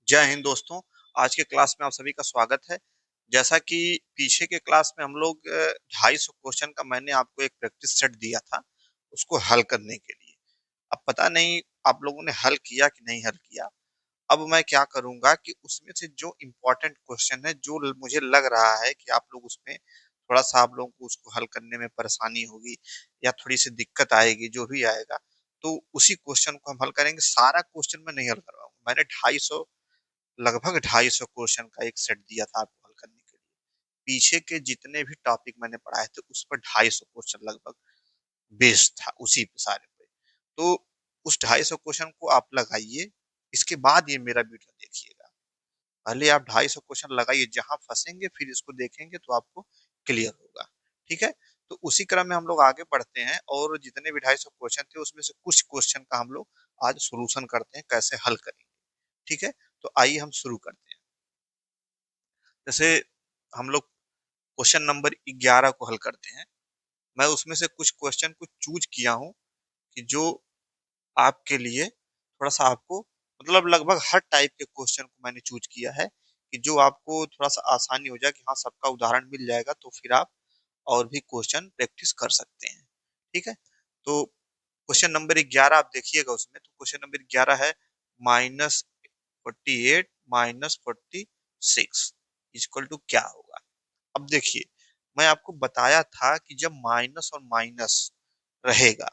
जय हिंद दोस्तों। आज के क्लास में आप सभी का स्वागत है। जैसा कि पीछे के क्लास में हम लोग 250 क्वेश्चन का मैंने आपको एक प्रैक्टिस सेट दिया था उसको हल करने के लिए। अब पता नहीं आप लोगों ने हल किया कि नहीं हल किया। अब मैं क्या करूंगा कि उसमें से जो इम्पोर्टेंट क्वेश्चन है, जो मुझे लग रहा है कि आप लोग उसमें थोड़ा सा आप लोगों को उसको हल करने में परेशानी होगी या थोड़ी सी दिक्कत आएगी, जो भी आएगा तो उसी क्वेश्चन को हम हल करेंगे। सारा क्वेश्चन मैं नहीं हल करवाऊंगा। मैंने 250 लगभग 250 क्वेश्चन का एक सेट दिया था आपको हल करने के लिए। पीछे के जितने भी टॉपिक मैंने पढ़ाए थे उस पर 250 क्वेश्चन लगभग बेस्ड था, उसी पे सारे पे। तो उस 250 क्वेश्चन को आप लगाइए, इसके बाद ये मेरा वीडियो देखिएगा। पहले आप 250 क्वेश्चन लगाइए, जहां फंसेंगे फिर इसको देखेंगे तो आपको क्लियर होगा। ठीक है, तो उसी क्रम में हम लोग आगे बढ़ते हैं और जितने भी 250 क्वेश्चन थे उसमें से कुछ क्वेश्चन का हम लोग आज सोल्यूशन करते हैं, कैसे हल करेंगे। ठीक है, तो आइए हम शुरू करते हैं। जैसे हम लोग क्वेश्चन नंबर 11 को हल करते हैं। मैं उसमें से कुछ क्वेश्चन को चूज किया हूं कि जो आपके लिए थोड़ा सा आपको मतलब लगभग हर टाइप के क्वेश्चन को मैंने चूज किया है कि जो आपको थोड़ा सा आसानी हो जाए कि हाँ सबका उदाहरण मिल जाएगा, तो फिर आप और भी क्वेश्चन प्रैक्टिस कर सकते हैं। ठीक है, तो क्वेश्चन नंबर 11 आप देखिएगा। उसमें तो क्वेश्चन नंबर 11 है -48 -46 इक्वल टू क्या होगा। अब देखिए, मैं आपको बताया था कि जब माइनस और माइनस रहेगा,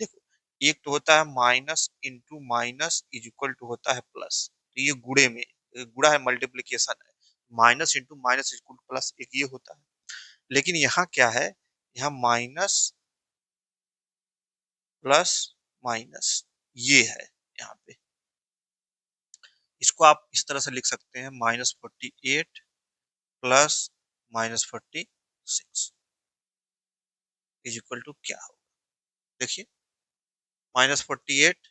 देखो एक तो होता है minus into minus is equal to होता है प्लस। तो ये गुणे में गुणा है, मल्टीप्लीकेशन है। Minus into minus is equal two plus, एक ये होता है। लेकिन यहाँ क्या है, यहाँ माइनस प्लस माइनस ये है यहाँ पे। इसको आप इस तरह से लिख सकते हैं, -48 प्लस -46 इज इक्वल टू क्या होगा। देखिए, -48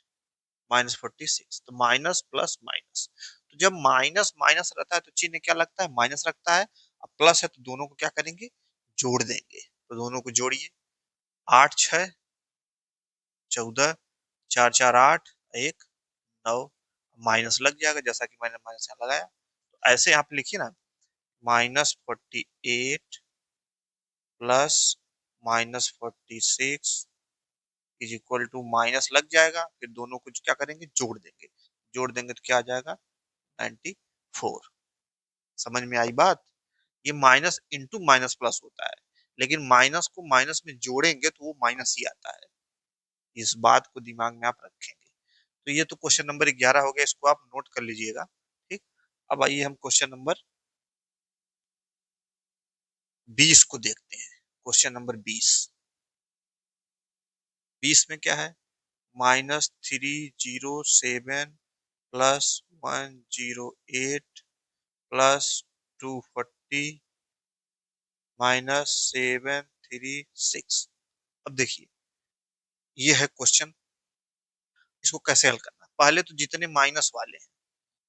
-46, तो माइनस प्लस माइनस। तो जब माइनस माइनस रहता है तो चिन्ह क्या लगता है, माइनस रखता है। अब प्लस है तो दोनों को क्या करेंगे, जोड़ देंगे। तो दोनों को जोड़िए, 8 6 14, 4 4 8, 1 9, माइनस लग जाएगा जैसा कि मैंने माइनस यहाँ लगाया। तो ऐसे आप लिखिए ना, -48 plus -46 is equal to, minus लग जाएगा फिर दोनों को क्या करेंगे, जोड़ देंगे। जोड़ देंगे तो क्या आ जाएगा, 94। समझ में आई बात। ये माइनस इंटू माइनस प्लस होता है, लेकिन माइनस को माइनस में जोड़ेंगे तो वो माइनस ही आता है। इस बात को दिमाग में आप रखेंगे। तो ये तो क्वेश्चन नंबर 11 हो गया, इसको आप नोट कर लीजिएगा। ठीक, अब आइए हम क्वेश्चन नंबर 20 को देखते हैं। क्वेश्चन नंबर 20, 20 में क्या है, -307 प्लस 108 प्लस 240 -736। अब देखिए, ये है क्वेश्चन। इसको कैसे हल करना, पहले तो जितने माइनस वाले हैं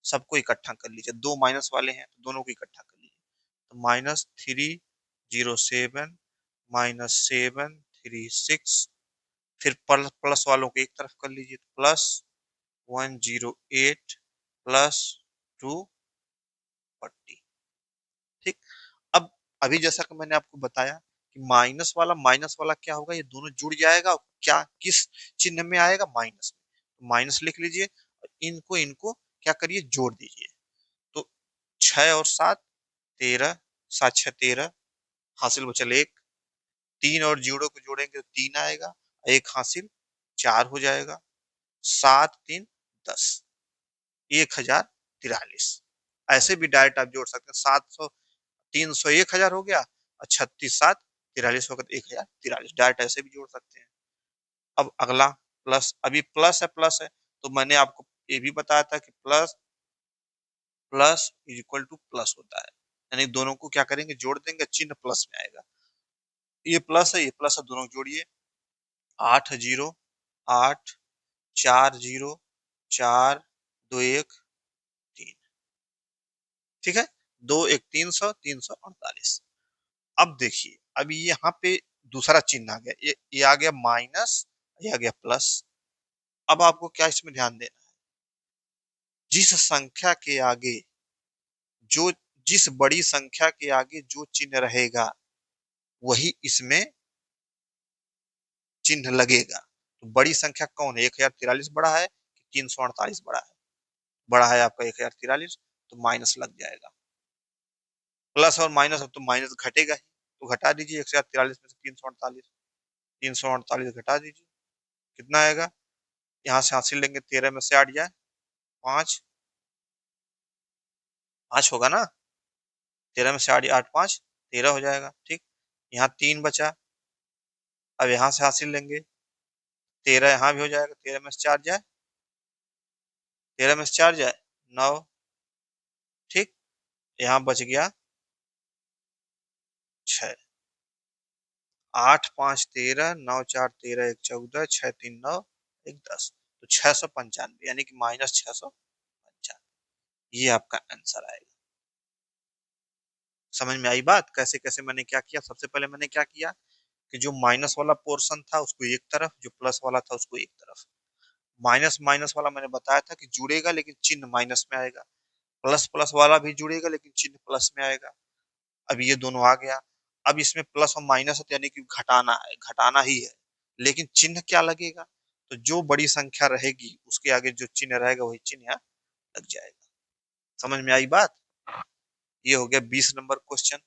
सबको इकट्ठा कर लीजिए। दो माइनस वाले हैं तो दोनों को इकट्ठा कर लीजिए। तो -307 -736, फिर प्लस प्लस वालों को एक तरफ कर लीजिए, तो +108 +240। ठीक, अब अभी जैसा कि मैंने आपको बताया कि माइनस वाला क्या होगा, ये दोनों जुड़ जाएगा। क्या किस चिन्ह में आएगा, माइनस में। तो माइनस लिख लीजिए, इनको इनको क्या करिए, जोड़ दीजिए। तो 6 और 7 13, 7 6 13, हासिल बचल 1। 3 और 0 को जोड़ेंगे तो 3 आएगा, 1 हासिल 4 हो जाएगा। 7 3 10, 1043। ऐसे भी डायरेक्ट आप जोड़ सकते हैं। 700 300 1000 हो गया, और 36 7 43 होगा तो 1043। डायरेक्ट ऐसे भी जोड़ सकते हैं। अब अगला प्लस, अभी प्लस है प्लस है, तो मैंने आपको ये भी बताया था कि plus plus is equal two plus होता है। यानी दोनों को क्या करेंगे, जोड़ देंगे, चिन्ह प्लस में आएगा। ये प्लस है ये प्लस है, दोनों जोड़िए। 8 0 8, 4 0 4, 2 1 3। ठीक है, 2 1 300, 348। अब देखिए, अभी यहाँ पे दूसरा चिन्ह आ गया, ये आ गया माइनस, ये आ गया प्लस। अब आपको क्या इसमें ध्यान देना है, जिस संख्या के आगे जो जिस बड़ी संख्या के आगे जो चिन्ह रहेगा वही इसमें चिन्ह लगेगा। तो बड़ी संख्या कौन है? 1043 बड़ा है कि 348 बड़ा है? बड़ा है आपका 1043, तो माइनस लग जाएगा। प्लस और माइनस, अब तो माइनस घटेगा ही, तो घटा दीजिए 1043 में से 348। 348 घटा दीजिए, कितना आएगा? यहाँ से हासिल लेंगे, 13 में से 8 जाए 5, 5 होगा ना? 13 में से 8, 8 5 13 हो जाएगा। ठीक, यहाँ 3 बचा, अब यहाँ से हासिल लेंगे, 13 यहाँ भी हो जाएगा, 13 में से 4 जाए, 13 में से 4 जाए 9। ठीक, यहाँ बच गया 6। 8 5 13, 9 4 13, 1 14, 6 3 9, 1 10, तो 695, यानी कि -695, ये आपका आंसर आएगा। समझ में आई बात? कैसे कैसे मैंने क्या किया? सबसे पहले मैंने क्या किया कि जो माइनस वाला पोर्शन था उसको एक तरफ, जो प्लस वाला था उसको एक तरफ। माइनस माइनस वाला मैंने बताया था कि जुड़ेगा लेकिन चिन्ह माइनस में आएगा, प्लस प्लस वाला भी जुड़ेगा लेकिन चिन्ह प्लस में आएगा। अब ये दोनों आ गया। अब इसमें प्लस और माइनस है, तो यानी कि घटाना है, घटाना ही है, लेकिन चिन्ह क्या लगेगा? तो जो बड़ी संख्या रहेगी उसके आगे जो चिन्ह रहेगा वही चिन्ह यहाँ लग जाएगा। समझ में आई बात? ये हो गया 20 नंबर क्वेश्चन।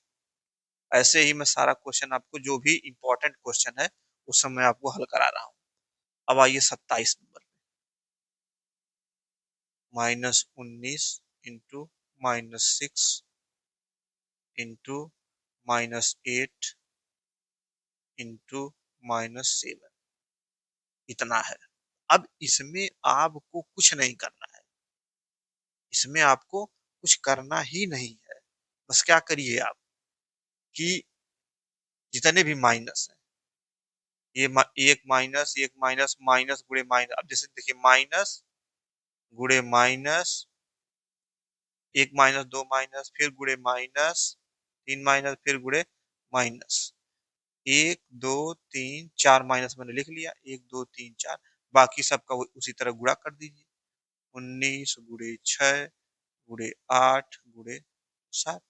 ऐसे ही मैं सारा क्वेश्चन आपको, जो भी इंपॉर्टेंट क्वेश्चन है उस समय आपको हल करा रहा हूँ। अब आइए 27 नंबर, -19 इंटू -6 इंटू -8 इंटू -7, इतना है। अब इसमें आपको कुछ नहीं करना है, इसमें आपको कुछ करना ही नहीं है। बस क्या करिए आप कि जितने भी माइनस है, ये एक माइनस, एक माइनस, माइनस गुड़े माइनस, अब जैसे देखिए माइनस गुड़े माइनस, एक माइनस, दो माइनस, फिर गुड़े माइनस, तीन माइनस, फिर गुड़े माइनस, एक दो तीन चार माइनस मैंने लिख लिया, एक दो तीन चार, बाकी सबका उसी तरह गुणा कर दीजिए। 19 गुड़े 6 गुड़े 8 गुड़े 7।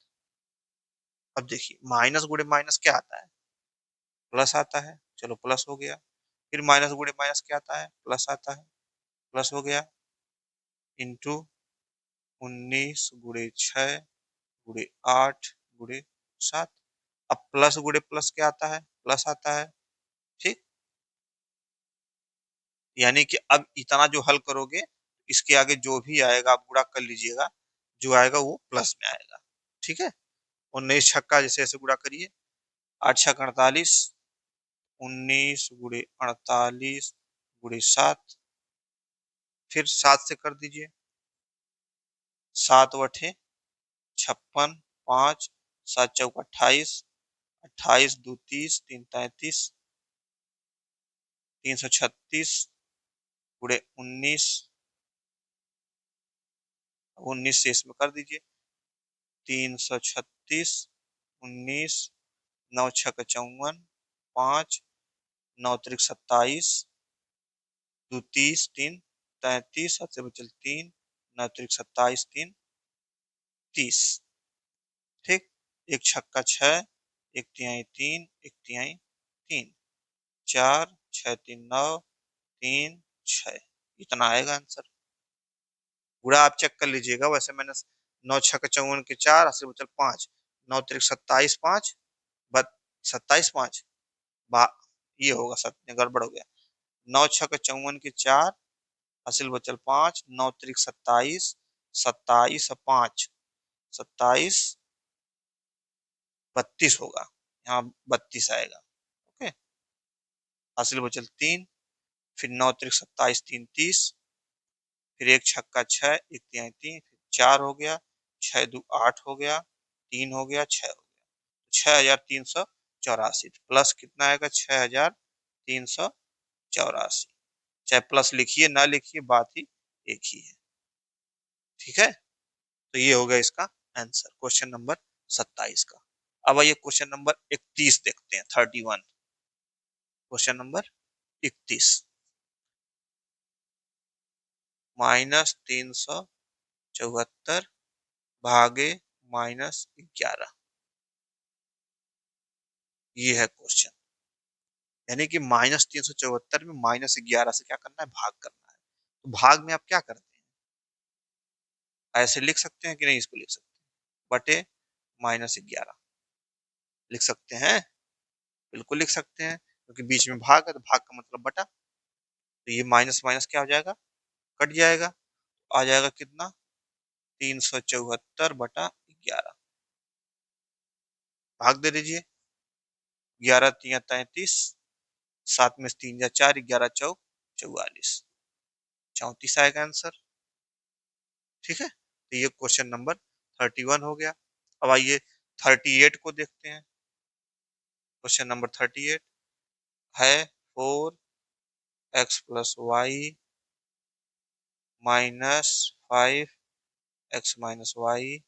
अब देखिए माइनस गुड़े माइनस क्या आता है? प्लस आता है, चलो प्लस हो गया। फिर माइनस गुड़े माइनस क्या आता है? प्लस आता है, प्लस हो गया। इंटू 19 गुड़े 6 गुड़े 8 गुड़े 7। अब प्लस गुड़े प्लस क्या आता है? प्लस आता है। ठीक, यानी कि अब इतना जो हल करोगे, इसके आगे जो भी आएगा आप गुणा कर लीजिएगा, जो आएगा वो प्लस में आएगा। ठीक है, 19 छक्का जैसे ऐसे गुणा करिए, 8 छक्का 48, 19 गुड़े 48 गुड़े 7, फिर 7 से कर दीजिए, 7 बटे 56, 5 7 चौक 28, 28 दो 30, 3 33, 336 गुड़े 19, 19 से इसमें कर दीजिए, 336, 19, 9 छक 54, 5 9 त्रिक 27, दो 30, 3 33, 7 से बचल 3, 9 त्रिक 27, 3 30। ठीक, एक छक्का 6, एक तिहाई 3, एक तिहाई 3, 4 6 3 9, 3 6, इतना आएगा आंसर। पूरा आप चेक कर लीजिएगा। वैसे मैंने 9 छक्का 54 के 4, 80 बचल 5, 9 त्रिक 27 5, 27 5, ये होगा सत्य, गड़बड़ हो गया। 9 छक्का 54 के 4, हासिल बचल 5, 9 त्रिक 27, 27 5, 27 32 होगा, यहाँ 32 आएगा। ओके, हासिल बचल 3, फिर 9 त्रिक 27 3 30, फिर एक छक्का 6, एक तिहाई 3, फिर 4 हो गया, 6 दो 8 हो गया, 3 हो गया, 6 हो गया, 6384। प्लस कितना आएगा? 6384। चाहे प्लस लिखिए ना लिखिए, बात ही एक ही है। ठीक है, तो ये हो गया इसका आंसर, क्वेश्चन नंबर 27 का। अब आइए क्वेश्चन नंबर 31 देखते हैं, 31। क्वेश्चन नंबर 31, -300 74 भागे -11, ये है क्वेश्चन। यानी कि -374 में -11 से क्या करना है, भाग करना है। तो भाग में आप क्या करते हैं, ऐसे लिख सकते हैं कि नहीं, इसको लिख सकते हैं, बटे -11 लिख सकते हैं, बिल्कुल लिख सकते हैं, क्योंकि बीच में भाग है तो भाग का मतलब बटा। तो ये माइनस माइनस क्या हो जाएगा, कट जाएगा, आ जाएगा कितना, 374/11, भाग दे दीजिए, 11 तिया 33, 7 में से 3 या 4, 11 चौक 44, 34 आएगा आंसर। ठीक है, तो ये क्वेश्चन नंबर 31 हो गया। अब आइए 38 को देखते हैं। क्वेश्चन नंबर 38 है 4x+y -5x-y।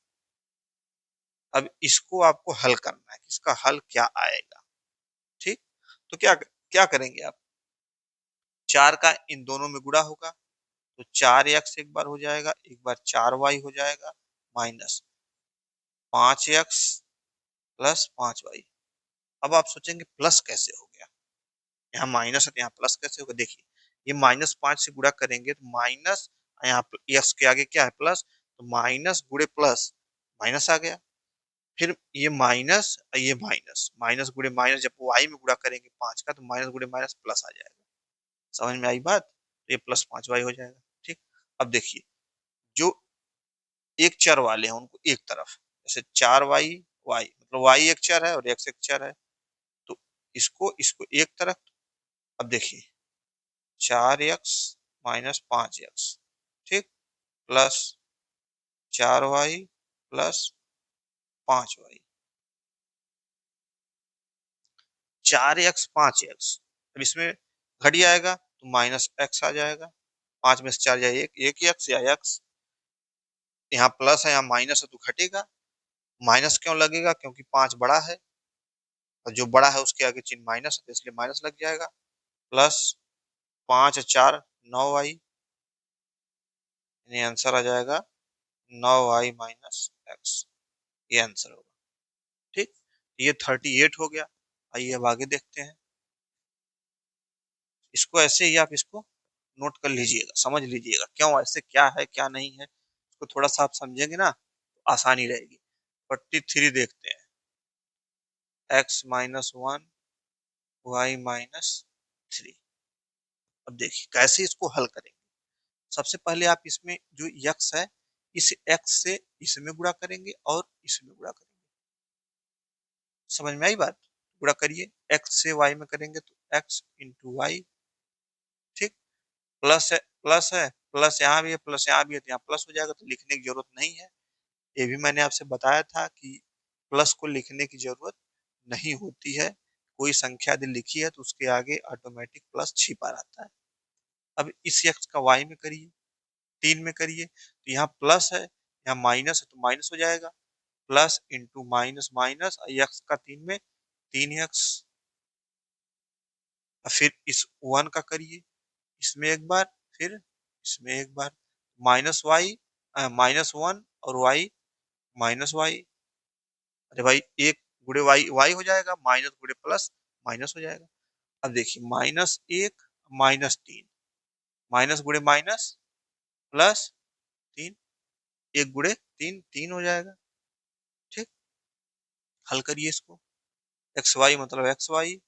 अब इसको आपको हल करना है, इसका हल क्या आएगा। ठीक, तो क्या क्या करेंगे आप, 4 का इन दोनों में गुणा होगा, तो 4x एक बार हो जाएगा, एक बार 4y हो जाएगा, माइनस 5x+5y। अब आप सोचेंगे प्लस कैसे हो गया, यहाँ माइनस है तो यहाँ प्लस कैसे होगा। देखिए, ये -5 से गुणा करेंगे तो माइनस, यहाँ एक्स के आगे क्या है, प्लस, तो माइनस गुणे प्लस, माइनस आ गया। फिर ये माइनस, ये माइनस, माइनस गुणे माइनस, जब वाई में गुणा करेंगे 5 का, तो माइनस गुणे माइनस प्लस आ जाएगा। समझ में आई बात, तो ये +5y हो जाएगा। ठीक, अब देखिए, जो एक चर वाले हैं उनको एक तरफ, जैसे 4y, y मतलब y एक चर है और x एक चर है, तो इसको इसको एक तरफ। अब देखिए, 4x-5x, ठीक, plus 4y plus 5y, 4x 5x, अब इसमें घटी आएगा तो -x आ जाएगा, 5 में से 4 जाए, एक एक्स या एक्स, यहाँ प्लस है यहाँ माइनस है तो घटेगा, माइनस क्यों लगेगा, क्योंकि 5 बड़ा है और जो बड़ा है उसके आगे चिन्ह माइनस है, तो इसलिए माइनस लग जाएगा, प्लस 5 और 4 9y, यानी आंसर आ जाएगा 9y-x, ये आंसर होगा। ठीक, ये 38 हो गया। आइए अब आगे देखते हैं। इसको ऐसे ही आप इसको नोट कर लीजिएगा, समझ लीजिएगा क्यों ऐसे, क्या है क्या नहीं है, इसको थोड़ा सा आप समझेंगे ना तो आसानी रहेगी। 43 देखते हैं, x-1 y-3। अब देखिए कैसे इसको हल करेंगे। सबसे पहले आप इसमें जो x है, इस x से इसमें गुणा करेंगे और इसमें गुणा करेंगे। समझ में आई बात, गुणा करिए, x से y में करेंगे तो x इंटू वाई, ठीक, प्लस है, प्लस है, प्लस यहाँ भी है, प्लस यहाँ भी है, तो यहाँ प्लस हो जाएगा, तो लिखने की जरूरत नहीं है। ये भी मैंने आपसे बताया था कि प्लस को लिखने की जरूरत नहीं होती है, कोई संख्या यदि लिखी है तो उसके आगे ऑटोमेटिक प्लस छिपा रहता है। अब इस x का y में करिए, 3 में करिए, तो यहाँ प्लस है, यहाँ माइनस है तो माइनस हो जाएगा, plus into minus minus, x का 3 में 3x। फिर इस 1 का करिए, इसमें एक बार, फिर इसमें एक बार, -y -1 और y -y, अरे भाई एक गुणे वाई वाई हो जाएगा, माइनस गुणे प्लस माइनस हो जाएगा। अब देखिए, -1 -3, माइनस गुणे माइनस प्लस 3, 1 गुणे 3 3 हो जाएगा। ठीक, हल करिए इसको, एक्स वाई मतलब एक्स वाई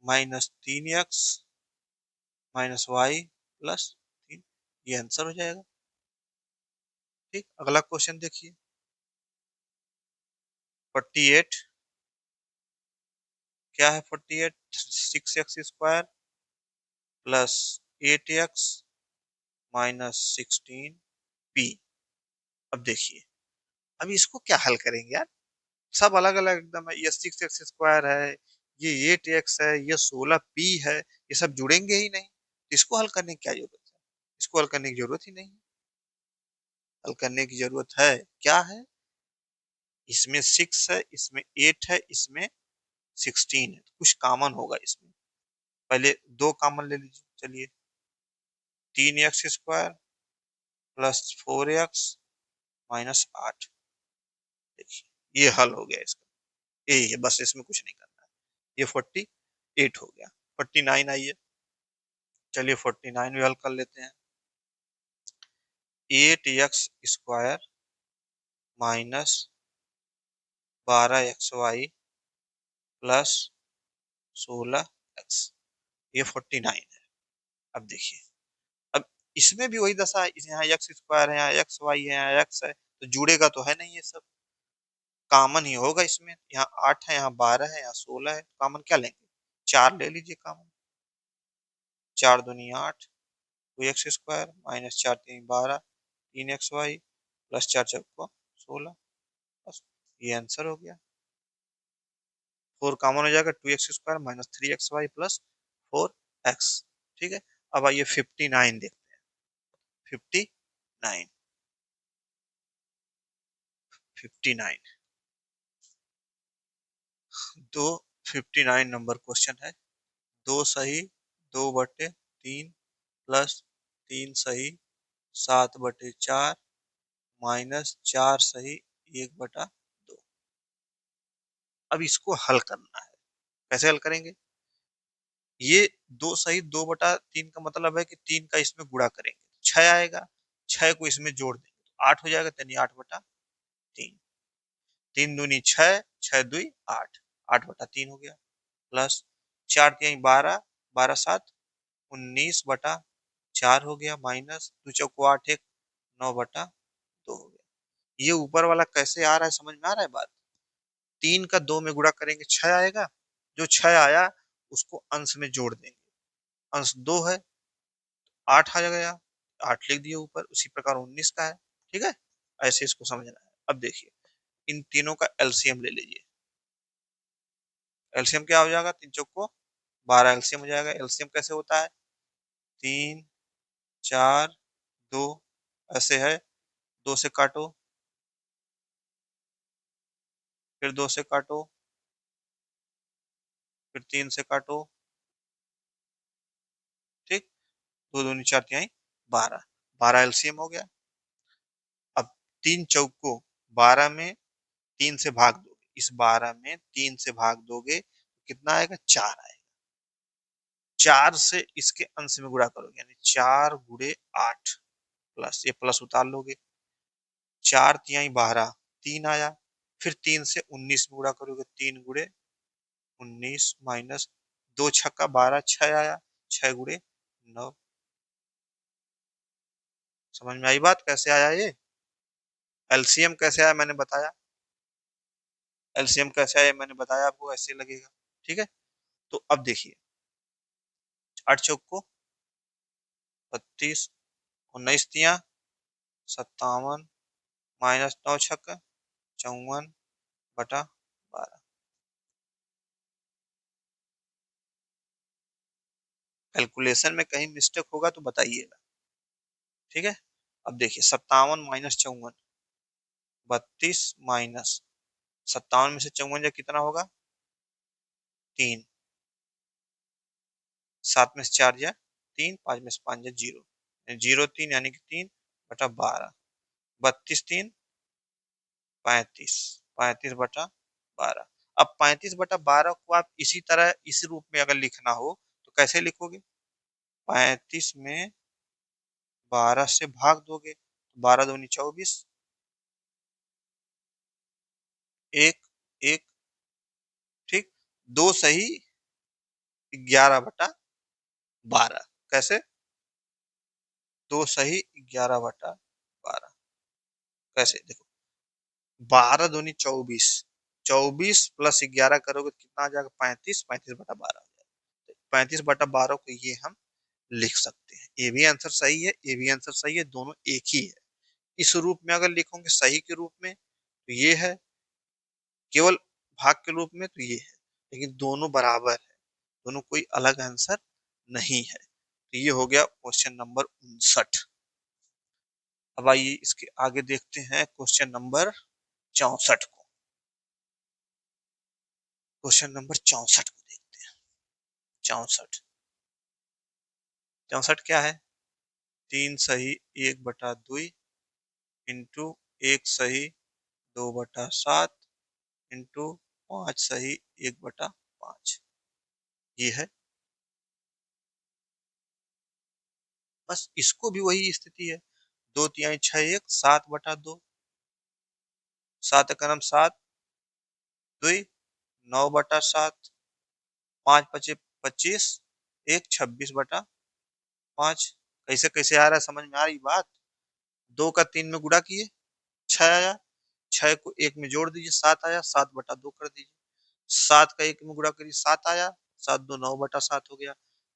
-3x -y +3, ये आंसर हो जाएगा। ठीक, अगला क्वेश्चन देखिए, 48 क्या है, 48 6x² प्लस 8x -16p। अब देखिए, अब इसको क्या हल करेंगे यार, सब अलग अलग एकदम है, ये 6x² है, ये 8x है, ये 16p है, ये सब जुड़ेंगे ही नहीं, इसको हल करने की क्या जरूरत है, इसको हल करने की जरूरत ही नहीं। हल करने की जरूरत है, क्या है, इसमें 6 है, इसमें 8 है, इसमें 16 है, कुछ कॉमन होगा इसमें। पहले 2 कॉमन ले लीजिए, चलिए, 3x² प्लस 4x -8। देखिए ये हल हो गया इसका, यही है बस, इसमें कुछ नहीं करना है। ये 48 हो गया। 49 आई है, चलिए 49 भी हल कर लेते हैं। 8x² minus 12xy plus 16x, ये 49 है। अब देखिए, अब इसमें भी वही दशा है, यहाँ x² है, यहाँ xy है, यहाँ x है, तो जुड़ेगा तो है नहीं ये सब, कॉमन ही होगा इसमें। यहाँ 8 है, यहाँ 12 है, यहाँ 16 है, कॉमन क्या लेंगे, 4 ले लीजिए कॉमन। 4 दूनी 8, 2x² माइनस 4 3 12, 3xy प्लस 4 चौको 16, बस ये आंसर हो गया। 4 कॉमन हो जाएगा, 2x² minus 3xy plus 4x। ठीक है, अब आइए 59 देखते हैं। 59, 59 दो 59 नंबर क्वेश्चन है। 2 सही 2/3 प्लस 3 सही 7/4 माइनस 4 सही 1/2। अब इसको हल करना है, कैसे हल करेंगे? ये 2 सही 2/3 का मतलब है कि 3 का इसमें गुणा करेंगे 6 आएगा, 6 को इसमें जोड़ देंगे तो 8 हो जाएगा, यानी 8/3। 3 दूनी 6, 6 दूई 8, 8/3 हो गया, प्लस 4 तिहाई 12, 12 7 19/4 हो गया, माइनस 2 चौको 8 1 9/2 हो गया। ये ऊपर वाला कैसे आ रहा है, समझ में आ रहा है बात? 3 का 2 में गुणा करेंगे 6 आएगा, जो 6 आया उसको अंश में जोड़ देंगे, अंश 2 है, 8 आ गया, 8 लिख दिए ऊपर, उसी प्रकार 19 का है। ठीक है, ऐसे इसको समझना है। अब देखिए, इन तीनों का एलसीएम ले लीजिए। एलसीएम क्या हो जाएगा, 3 चौको 12 एलसीएम हो जाएगा। एलसीएम कैसे होता है, 3 4 2, ऐसे है, 2 से काटो, फिर 2 से काटो, फिर 3 से काटो। ठीक, 2 दूनी 4 तिहाई 12, 12 एलसीएम हो गया। अब 3 चौको 12 में 3 से भाग दोगे, इस 12 में 3 से भाग दोगे कितना आएगा, 4 आएगा। 4 से इसके अंश में गुणा करोगे, यानी 4 गुणे 8, प्लस ये प्लस उतार लोगे, 4 तिहाई 12, 3 आया, फिर 3 से 19 में गुणा करोगे, 3 गुणे 19 माइनस 2 छक्का 12, 6 आया, 6 गुणे 9। समझ में आई बात, कैसे आया ये? एलसीएम कैसे आया मैंने बताया, एलसीएम कैसे आया मैंने बताया आपको, ऐसे लगेगा। ठीक है, तो अब देखिए, 8 चौको 32, 19 तिया 57, माइनस 9 छक्का 54/12। कैलकुलेशन में कहीं मिस्टेक होगा तो बताइएगा। ठीक है, अब देखिए 57 माइनस 54, 32 माइनस 57 में से 54 जा कितना होगा, 3, 7 में से 4 जा 3, 5 में से 5 जा 0, 0 3 यानी कि 3/12, 32 3 35, 35/12। अब 35/12 को आप इसी तरह इस रूप में अगर लिखना हो तो कैसे लिखोगे, 35 में 12 से भाग दोगे, 12 दूनी 24, एक एक, ठीक, 2 सही 11/12, कैसे, 2 सही 11/12, कैसे देखो, 12 दूनी 24, 24 प्लस 11 करोगे तो कितना आ जाएगा, 35, 35/12 हो जाएगा। 35/12 को ये हम लिख सकते हैं। ये भी आंसर सही है, ये भी आंसर सही है, दोनों एक ही है। इस रूप में अगर लिखोगे सही के रूप में तो ये है, केवल भाग के रूप में तो ये है, लेकिन दोनों बराबर है, दोनों कोई अलग आंसर नहीं है। तो ये हो गया क्वेश्चन नंबर 59। अब आइए इसके आगे देखते हैं क्वेश्चन नंबर 64 को। क्वेश्चन नंबर 64 को देखते हैं। 64, 64 क्या है, 3 सही 1/2 इंटू एक सही 2/7 इंटू 5 सही 1/5, ये है। बस इसको भी वही स्थिति है, 2 तिहाई 6 1 7/2, 7 दुई 9/7, 5 × 5 = 25, 1 26/5। कैसे कैसे आ रहा है, समझ में आ रही बात? 2 का 3 में गुणा किए 6 आया, 6 को 1 में जोड़ दीजिए 7 आया, 7/2 कर दीजिए, 7 का 1 में गुणा करिए 7 आया, 7 2 9/7 हो गया,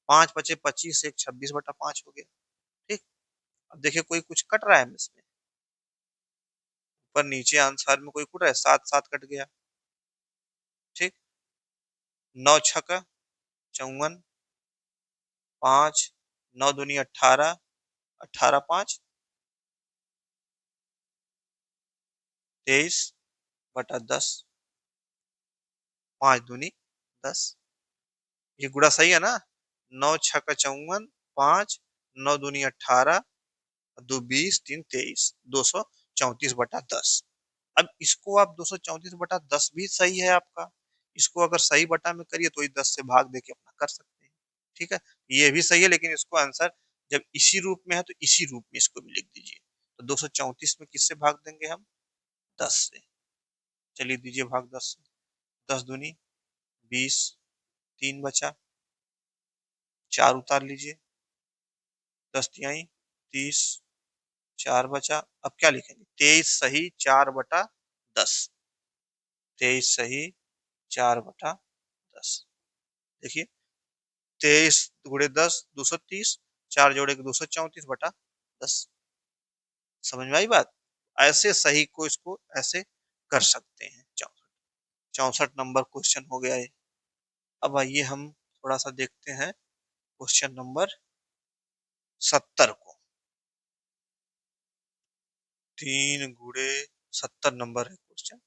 5 5 25, 1 26/5 हो गया। ठीक। अब देखिए कोई कुछ कट रहा है इसमें, पर नीचे आंसर में कोई कट रहा है, 7 7 कट गया। ठीक। 9 6 54, 5 9 दूनी 18, 18 5 23/10, 5 दूनी 10। ये गुणा सही है ना? 9 6 54, 5 9 दूनी 18, 2 20 3 23, 234/10। अब इसको आप 234/10 भी सही है आपका, इसको अगर सही बटा में करिए तो ये 10 से भाग देके अपना कर सकते हैं। ठीक है, ये भी सही है, लेकिन इसको आंसर जब इसी रूप में है तो इसी रूप में इसको भी लिख दीजिए। तो 234 में किससे भाग देंगे हम? 10 से। चलिए दीजिए भाग 10 से। 10 दूनी 20, 3 बचा, 4 उतार लीजिए, 10 तिहाई 30, 4 बचा। अब क्या लिखेंगे? 23 सही 4/10, 23 सही 4/10। देखिए 23 × 10 230, 4 जोड़े 234/10। समझ में आई बात? ऐसे सही को इसको ऐसे कर सकते हैं। 64 नंबर क्वेश्चन हो गया है। अब आइए हम थोड़ा सा देखते हैं क्वेश्चन नंबर 70 को। 3 × 70 नंबर है क्वेश्चन।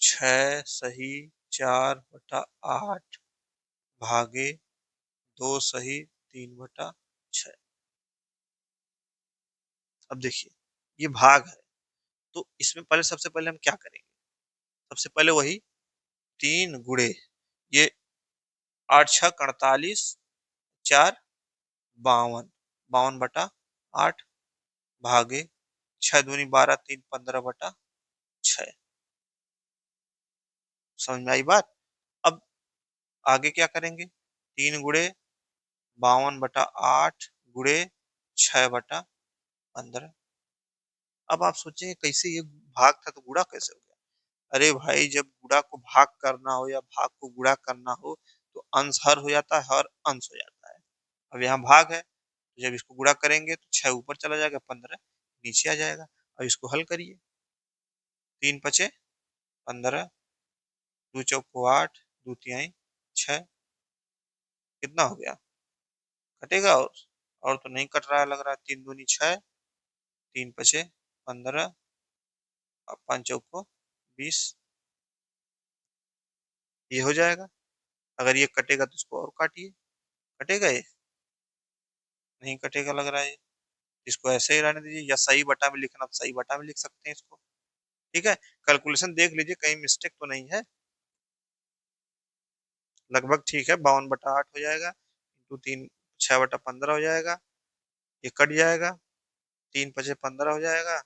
6 सही 4/8 भागे 2 सही 3/6। अब देखिए ये भाग है, तो इसमें पहले सबसे पहले हम क्या करेंगे? सबसे पहले वही 3 × ये 8 6 48, 4 52, 52/8 भागे 6 दूनी 12 3 15/6। समझ में आई बात? अब आगे क्या करेंगे? 3 × 52/8 गुणे 6/15। अब आप सोचेंगे कैसे ये भाग था तो गुणा कैसे हो गया? अरे भाई जब गुणा को भाग करना हो या भाग को गुणा करना हो तो अंश हर हो जाता है, हर अंश हो जाता है। अब यहाँ भाग है, तो जब इसको गुणा करेंगे तो 6 ऊपर चला जाएगा, 15 नीचे आ जाएगा। अब इसको हल करिए। 3 5 15, 2 चौको 8, 2 तिहाई 6, कितना हो गया? कटेगा? और तो नहीं कट रहा है लग रहा है। 3 दूनी 6, 3 5 15 और 5 चौको 20, ये हो जाएगा। अगर ये कटेगा तो इसको और काटिए। कटेगा? ये नहीं कटेगा लग रहा है। इसको ऐसे ही रहने दीजिए, या सही बटा में लिखना तो सही बटा में लिख सकते हैं इसको। ठीक है, कैलकुलेशन देख लीजिए कहीं मिस्टेक तो नहीं है। लगभग ठीक है, 52/8 हो जाएगा, इंटू 3 6/15 हो जाएगा, ये कट जाएगा, 3 5 15 हो जाएगा,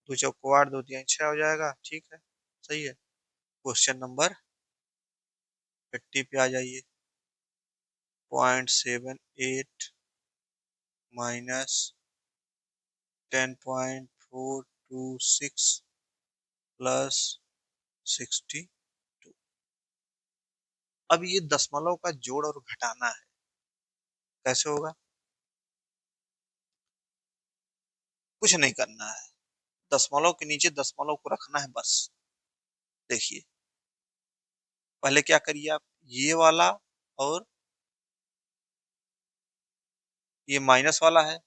2 चौको 8, 2 तिहाई 6 हो जाएगा। ठीक है, सही है। क्वेश्चन नंबर 80 पे आ जाइए। 0.78 माइनस 10.426 प्लस 62। अब ये दशमलव का जोड़ और घटाना है, कैसे होगा? कुछ नहीं करना है, दशमलव के नीचे दशमलव को रखना है बस। देखिए पहले क्या करिए आप, ये वाला और ये माइनस वाला है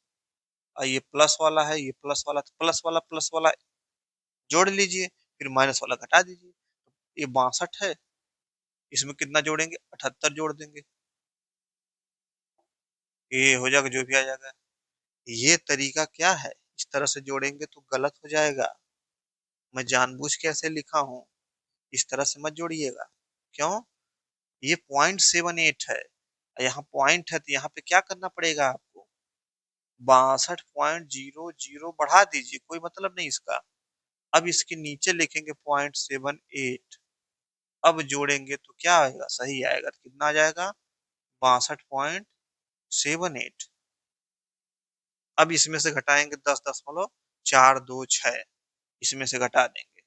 और ये प्लस वाला है, ये प्लस वाला, तो प्लस वाला जोड़ लीजिए, फिर माइनस वाला घटा दीजिए। ये 62 है, इसमें कितना जोड़ेंगे? 78 जोड़ देंगे, ये हो जाएगा जो भी आ जाएगा। ये तरीका क्या है? इस तरह से जोड़ेंगे तो गलत हो जाएगा। मैं जानबूझ के ऐसे लिखा हूँ, इस तरह से मत जोड़िएगा। क्यों? ये 0.78 है, यहाँ पॉइंट है तो यहाँ पे क्या करना पड़ेगा आपको, 62.00 बढ़ा दीजिए, कोई मतलब नहीं इसका। अब इसके नीचे लिखेंगे 0.78, अब जोड़ेंगे तो क्या आएगा, सही आएगा, तो कितना आ जाएगा, 62.78। अब इसमें से घटाएंगे 10.426, इसमें से घटा देंगे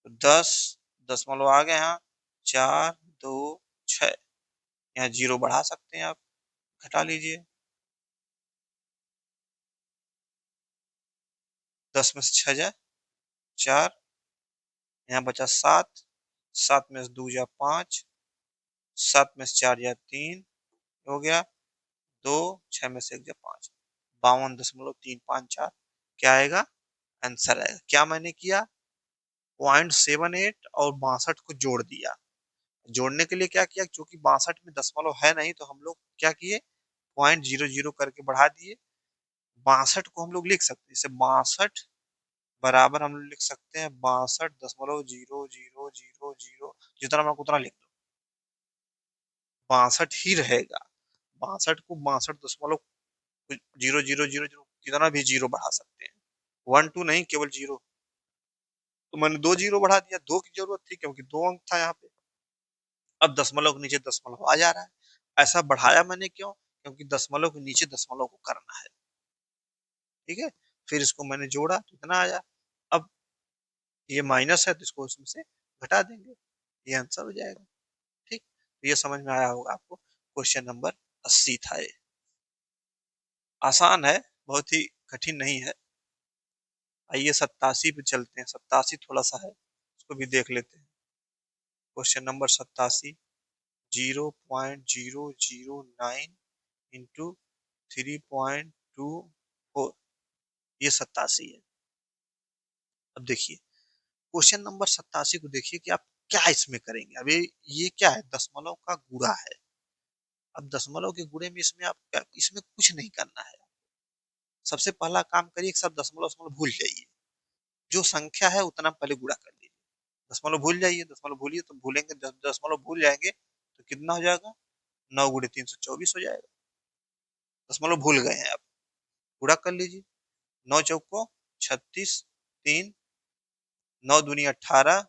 तो 10 दशमलव आ गए यहाँ, 426, यहाँ जीरो बढ़ा सकते हैं आप, घटा लीजिए। 10 में से 6 जाए 4, यहाँ बचा 7, 7 में से 2 जा 5, 7 में से 4 जा 3, हो गया 2, 6 में से 1 जा 5, 52.354 क्या आएगा, आंसर आएगा। क्या मैंने किया, 0.78 और 62 को जोड़ दिया। जोड़ने के लिए क्या किया, क्योंकि 62 में दशमलव है नहीं तो हम लोग क्या किए, 0.00 करके बढ़ा दिए। 62 को हम लोग लिख सकते हैं, जैसे 62 बराबर हम लोग लिख सकते हैं 62.0000, जितना मैं उतना लिख दो, 62 ही रहेगा। 62 को 62.0000 कितना भी जीरो बढ़ा सकते हैं, 1 2 नहीं, केवल जीरो। तो मैंने 2 जीरो बढ़ा दिया, 2 की जरूरत थी क्योंकि 2 अंक था यहाँ पे। अब दशमलव के नीचे दशमलव आ जा रहा है, ऐसा बढ़ाया मैंने क्यों, क्योंकि दशमलव के नीचे दशमलव को करना है। ठीक है, फिर इसको मैंने जोड़ा तो इतना आया। अब ये माइनस है तो इसको उसमें से घटा देंगे, ये आंसर हो जाएगा। ठीक, तो ये समझ में आया होगा आपको। क्वेश्चन नंबर 80 था ये, आसान है, बहुत ही कठिन नहीं है। आइए 87 पे चलते हैं, 87 थोड़ा सा है, उसको भी देख लेते हैं। क्वेश्चन नंबर 87, 0.009 इंटू 3.24, ये 87 है। अब देखिए क्वेश्चन नंबर 87 को देखिए कि आप क्या इसमें करेंगे। अभी ये क्या है, दशमलव का गुणा है। अब दशमलव के गुणे में इसमें आप इसमें कुछ नहीं करना है। सबसे पहला काम करिए, सब दशमलव दशमलव भूल जाइए, जो संख्या है उतना पहले गुणा कर लीजिए। दशमलव भूल जाइए, दशमलव भूलिए तो भूलेंगे, दशमलव भूल जाएंगे तो कितना हो जाएगा, 9 × 324 हो जाएगा। दशमलव भूल गए हैं आप, गुणा कर लीजिए। 9 चौको 36, 3, 9 दूनी 18,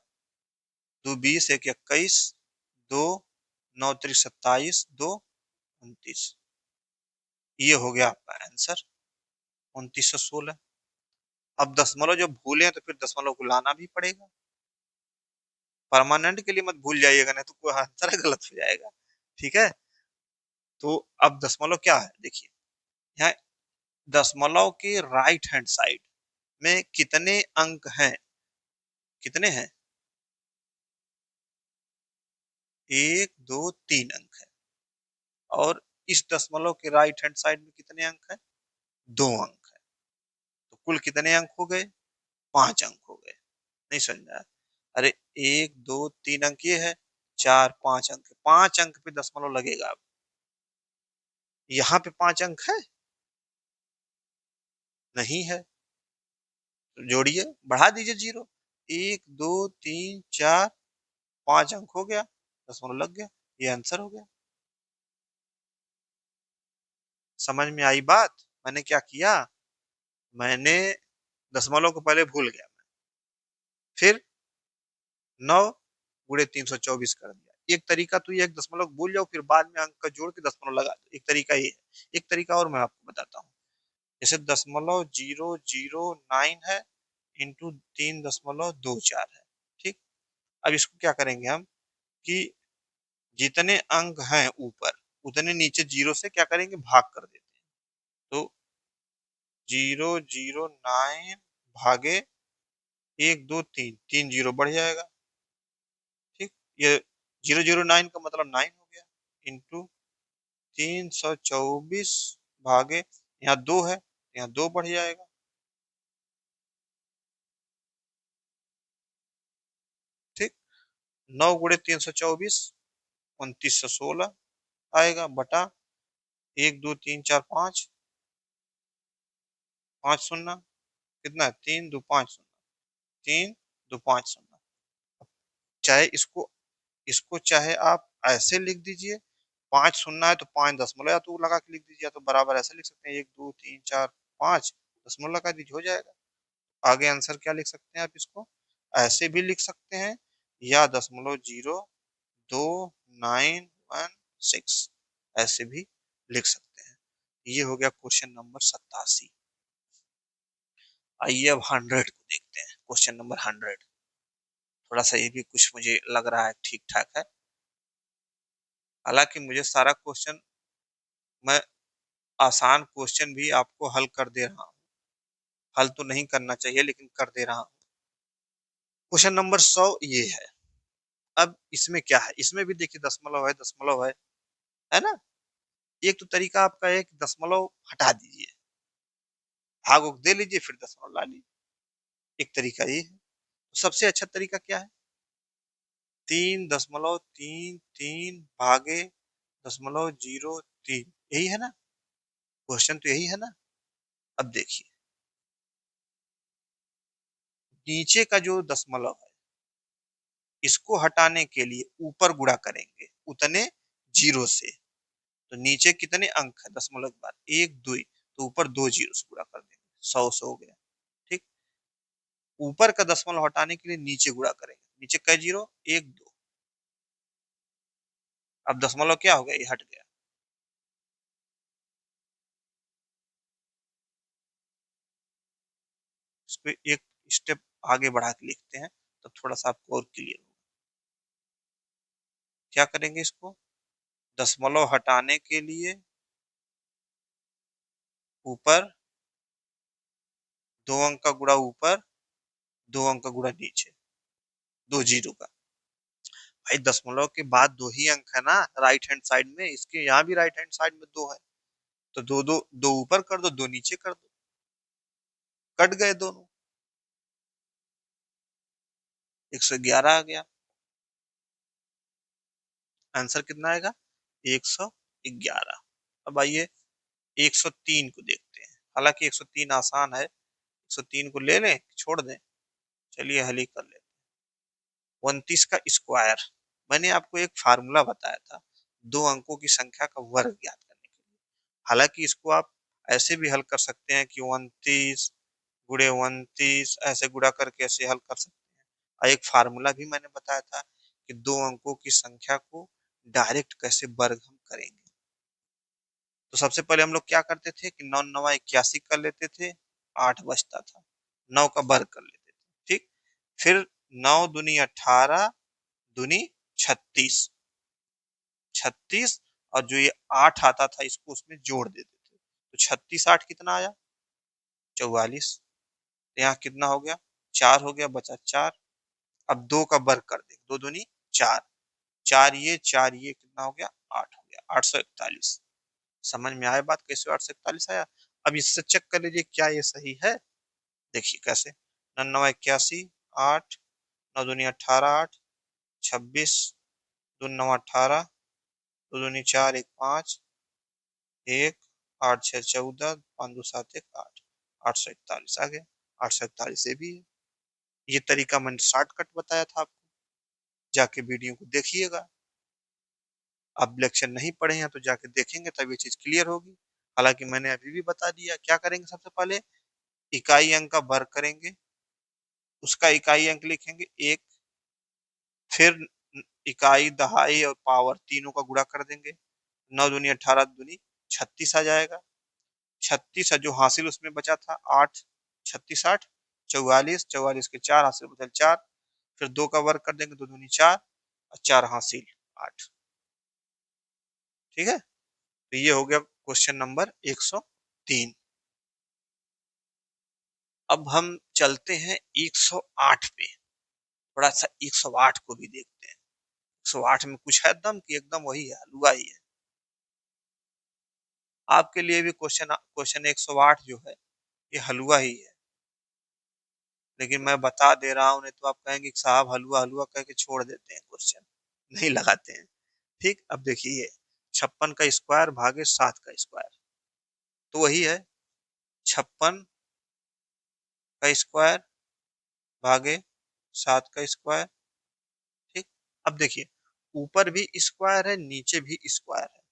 2 20, 1 21, 2 9 3 27, 2 29, ये हो गया आपका आंसर 2916। अब दशमलव जब भूले तो फिर दशमलव को लाना भी पड़ेगा, परमानेंट के लिए मत भूल जाइएगा, नहीं तो कोई आंसर गलत हो जाएगा। ठीक है, तो अब दशमलव क्या है देखिए, यहाँ दशमलव के राइट हैंड साइड में कितने अंक हैं, कितने हैं, 1 2 3 अंक है। और इस दशमलव के राइट हैंड साइड में कितने अंक हैं, 2 अंक है। तो कुल कितने अंक हो गए, 5 अंक हो गए। नहीं समझ में आया, अरे 1 2 3 अंक ये है, 4 5 अंक, 5 अंक पे दशमलव लगेगा। अब यहाँ पे 5 अंक है, नहीं है, तो जोड़िए, बढ़ा दीजिए जीरो, 1 2 3 4 5 अंक हो गया, दशमलव लग गया, ये आंसर हो गया। समझ में आई बात। मैंने क्या किया, मैंने दशमलव को पहले भूल गया, फिर 9 × 324 कर दिया। एक तरीका तो ये, एक दशमलव भूल जाओ फिर बाद में अंक का जोड़ के दशमलव लगा दो, एक तरीका ये है। एक तरीका और मैं आपको बताता हूँ, जैसे 0.009 है इंटू 3.24 है। ठीक, अब इसको क्या करेंगे हम कि जितने अंक हैं ऊपर उतने नीचे जीरो से क्या करेंगे, भाग कर देते हैं। तो 0.009 भागे 1 2 3, 3 जीरो बढ़ जाएगा। ठीक, ये 0.009 का मतलब 9 हो गया, इंटू 324 भागे, यहाँ 2 है, यहाँ 2 बढ़ जाएगा। ठीक, 9 × 324, 2916 आएगा, बटा 1 2 3 4 5, 5 शून्य कितना है, 3 2 5 शून्य, 3 2 5 शून्य। चाहे इसको चाहे आप ऐसे लिख दीजिए, 5 शून्य है तो 5 दशमलव या तो लगा के लिख दीजिए, या तो बराबर ऐसे लिख सकते हैं, 1 2 3 4 5 दशमलव लगा दीजिए, हो जाएगा। आगे आंसर क्या लिख सकते हैं आप, इसको ऐसे भी लिख सकते हैं, या 0.0916 ऐसे भी लिख सकते हैं। ये हो गया क्वेश्चन नंबर 87। आइए अब 100 को देखते हैं, क्वेश्चन नंबर 100। थोड़ा सा ये भी कुछ मुझे लग रहा है ठीक ठाक है, हालांकि मुझे सारा क्वेश्चन, मैं आसान क्वेश्चन भी आपको हल कर दे रहा हूँ, हल तो नहीं करना चाहिए लेकिन कर दे रहा हूँ। क्वेश्चन नंबर 100 ये है। अब इसमें क्या है, इसमें भी देखिए दशमलव है, दशमलव है ना। एक तो तरीका आपका है कि दशमलव हटा दीजिए, भाग दे लीजिए, फिर दशमलव ला लीजिए, एक तरीका ये है। तो सबसे अच्छा तरीका क्या है, 3.33 भागे 0.03, यही है ना, क्वेश्चन तो यही है ना। अब देखिए नीचे का जो दशमलव है, इसको हटाने के लिए ऊपर गुणा करेंगे उतने जीरो से। तो नीचे कितने अंक है दशमलव के बाद, 1 2, तो ऊपर 2 जीरो से गुणा कर देंगे, 100 हो गया। ठीक, ऊपर का दशमलव हटाने के लिए नीचे गुणा करेंगे, नीचे कई जीरो, 1 2, अब दशमलव क्या हो गया, ये हट गया। इसको एक स्टेप आगे बढ़ा के लिखते हैं, तो थोड़ा सा आपको और क्लियर होगा। क्या करेंगे, इसको दशमलव हटाने के लिए ऊपर 2 अंक का गुणा ऊपर, 2 अंक का गुणा नीचे, 2 जीरो का। भाई दशमलव के बाद 2 ही अंक है ना राइट हैंड साइड में, इसके यहाँ भी राइट हैंड साइड में 2 है, तो दो दो, 2 ऊपर कर दो, 2 नीचे कर दो, कट गए दोनों, 111 आ गया। आंसर कितना आएगा, 111। अब आइए 103 को देखते हैं, हालांकि 103 आसान है, 103 को ले लें छोड़ दें, चलिए हल ही कर लेते हैं। 29 का स्क्वायर, मैंने आपको एक फार्मूला बताया था, 2 अंकों की संख्या का वर्ग ज्ञात करने के लिए। हालांकि इसको आप ऐसे भी हल कर सकते हैं कि 29 गुणे 29 ऐसे गुणा करके ऐसे हल कर सकते हैं। और एक फार्मूला भी मैंने बताया था कि 2 अंकों की संख्या को डायरेक्ट कैसे वर्ग हम करेंगे। तो सबसे पहले हम लोग क्या करते थे कि 9 9 81 कर लेते थे, 8 बचता था, 9 का वर्ग कर लेते थे। ठीक, फिर 9 दूनी 18 दूनी 36, 36, और जो ये 8 आता था इसको उसमें जोड़ देते थे, तो 36 8 कितना आया, 44। यहाँ कितना हो गया, 4 हो गया, बचा 4। अब 2 का वर्ग कर दे, 2 दूनी 4, 4 ये कितना हो गया, 8 हो गया, 841। समझ में आया बात, कैसे 841 आया। अब इससे चेक कर लीजिए क्या ये सही है। देखिए कैसे, 9 81, 8, 9 दूनी 18 8, 26, 2 9 18, 2 दूनी 4 1 5, 1 8 6 14, 5 2 7 1 8, 841 आ गया। 841 ये भी है। ये तरीका मैंने शॉर्टकट बताया था आपको, जाके वीडियो को देखिएगा। आप लेक्चर नहीं पढ़े हैं तो जाके देखेंगे तब ये चीज क्लियर होगी। हालांकि मैंने अभी भी बता दिया, क्या करेंगे सबसे पहले इकाई अंक का वर्ग करेंगे, उसका इकाई अंक लिखेंगे 1, फिर इकाई दहाई और पावर तीनों का गुणा कर देंगे, 9 दूनी 18 दूनी 36 आ जाएगा। 36 है जो हासिल उसमें बचा था 8, 36 8, 44, 44 के 4 हासिल बचल 4, फिर 2 का वर्ग कर देंगे, 2 दूनी 4 और 4 हासिल 8। ठीक है, तो ये हो गया क्वेश्चन नंबर 103। अब हम चलते हैं 108 पे, थोड़ा सा 108 को भी देखते हैं। 108 में कुछ है दम कि एकदम वही है, हलवा ही है। आपके लिए भी क्वेश्चन क्वेश्चन 108 जो है ये हलवा ही है, लेकिन मैं बता दे रहा हूं, नहीं तो आप कहेंगे कि साहब हलवा हलवा कह के छोड़ देते हैं, क्वेश्चन नहीं लगाते हैं। ठीक, अब देखिए 56 का स्क्वायर भागे 7 का स्क्वायर, तो वही है 56 का स्क्वायर भागे 7 का स्क्वायर। ठीक। अब देखिए, ऊपर भी स्क्वायर है, नीचे भी स्क्वायर है,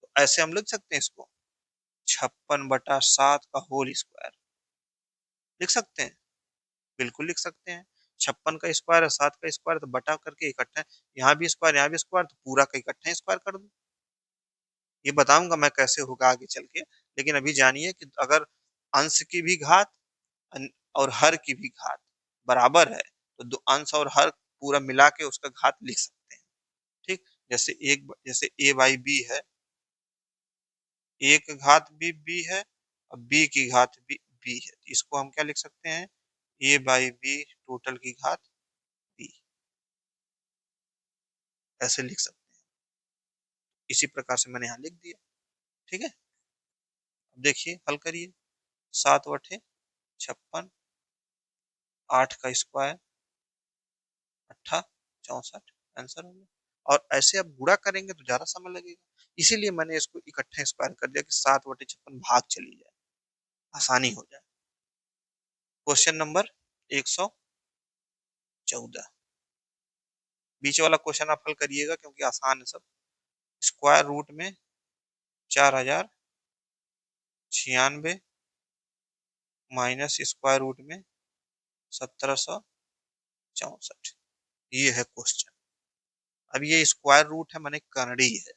तो ऐसे हम लिख सकते हैं इसको, 56/7 का होल स्क्वायर लिख सकते हैं। बिल्कुल लिख सकते हैं। 56 का स्क्वायर है, 7 का स्क्वायर, तो बटा करके इकट्ठा, यहाँ भी स्क्वायर यहाँ भी स्क्वायर, तो पूरा का इकट्ठा स्क्वायर कर दो। ये बताऊंगा मैं कैसे होगा आगे चल के, लेकिन अभी जानिए कि अगर अंश की भी घात और हर की भी घात बराबर है, तो दो अंश और हर पूरा मिला के उसका घात लिख सकते हैं। ठीक। जैसे ए बाई बी है, ए की घात भी बी है और बी की घात भी बी है, तो इसको हम क्या लिख सकते हैं, ए बाई बी टोटल की घात बी, ऐसे लिख सकते हैं। इसी प्रकार से मैंने यहाँ लिख दिया। ठीक है। अब देखिए हल करिए, 7/56, 8 का स्क्वायर, 64, आंसर हो गया। और ऐसे अब गुणा करेंगे तो ज्यादा समय लगेगा, इसीलिए मैंने इसको इकट्ठा स्क्वायर कर दिया कि 7/56 भाग चली जाए, आसानी हो जाए। क्वेश्चन नंबर 114, बीच वाला क्वेश्चन आप हल करिएगा क्योंकि आसान है सब। स्क्वायर रूट में 4096 माइनस स्क्वायर रूट में 1764, ये है क्वेश्चन। अब ये स्क्वायर रूट है, माने करड़ी है,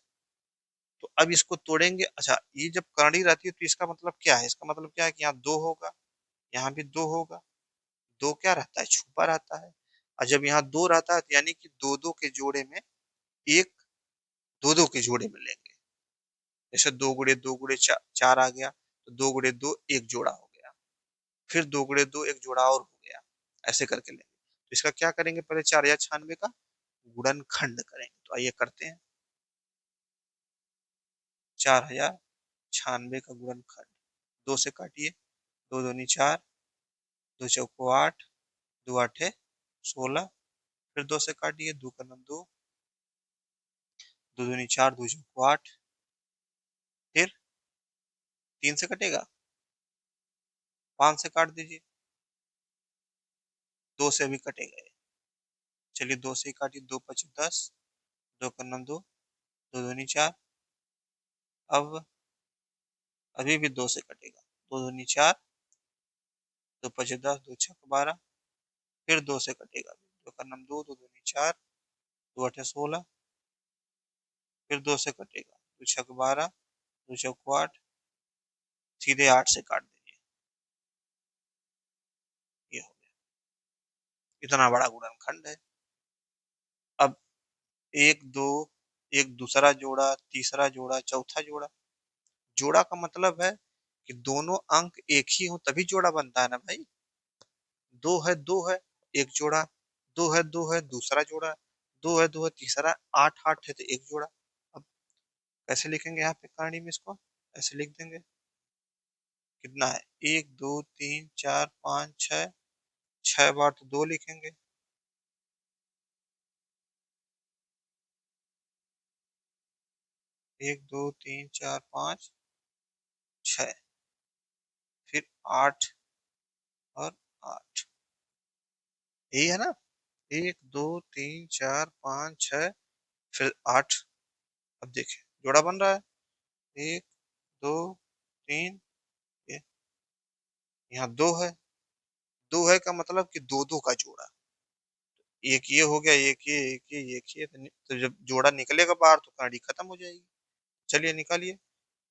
तो अब इसको तोड़ेंगे। अच्छा, ये जब करड़ी रहती है तो इसका मतलब क्या है, इसका मतलब क्या है कि यहाँ दो होगा, यहाँ भी दो होगा। दो क्या रहता है, छुपा रहता है। और जब यहाँ दो रहता है तो यानी कि दो दो के जोड़े में एक, दो दो के जोड़े में लेंगे। जैसे 2 गुणे 2 गुणे 4 आ गया, तो 2 गुणे 2 एक जोड़ा हो गया, फिर 2 गुणे 2 एक जोड़ा और हो गया, ऐसे करके लेंगे। तो इसका क्या करेंगे, पहले 4096 का गुणनखंड करेंगे, तो आइए करते हैं। 4096 का गुणनखंड, दो से काटिए, दो दूनी 4, दो चौको 8, दो आठे 16, फिर दो से काटिए, दो का नम 2, दो दूनी 4, दो चौको 8, फिर 3 से कटेगा, 5 से काट दीजिए, 2 से भी कटेगा। चलिए 2 से ही काटिए, 2×5 = 10, दो का नम 2, दो दूनी 4, अब अभी भी 2 से कटेगा, दो दूनी 4, दो 5×10, दो 6×12, फिर 2 से कटेगा, दो का नम 2, दो दूनी 4, दो 8 16, फिर 2 से कटेगा, दो 6×12, दो चौको 8, सीधे 8 से काट दीजिए, ये हो गया। इतना बड़ा गुणनखंड है। अब एक दो, एक दूसरा जोड़ा, तीसरा जोड़ा, चौथा जोड़ा। जोड़ा का मतलब है कि दोनों अंक एक ही हो तभी जोड़ा बनता है ना भाई। दो है एक जोड़ा, दो है दूसरा जोड़ा, दो है तीसरा, 8 8 है तो एक जोड़ा। अब कैसे लिखेंगे यहाँ पे कहानी में इसको, ऐसे लिख देंगे। कितना है, 1 2 3 4 5 6, 6 बार तो 2 लिखेंगे, 1 2 3 4 5 6, फिर 8 और 8, यही है ना। 1 2 3 4 5 6, फिर 8। अब देखिए जोड़ा बन रहा है, 1 2 3, ये यहाँ दो है का मतलब कि दो दो का जोड़ा। एक ये हो गया, एक ये तो जब जोड़ा निकलेगा बाहर तो कहानी खत्म हो जाएगी। चलिए निकालिए,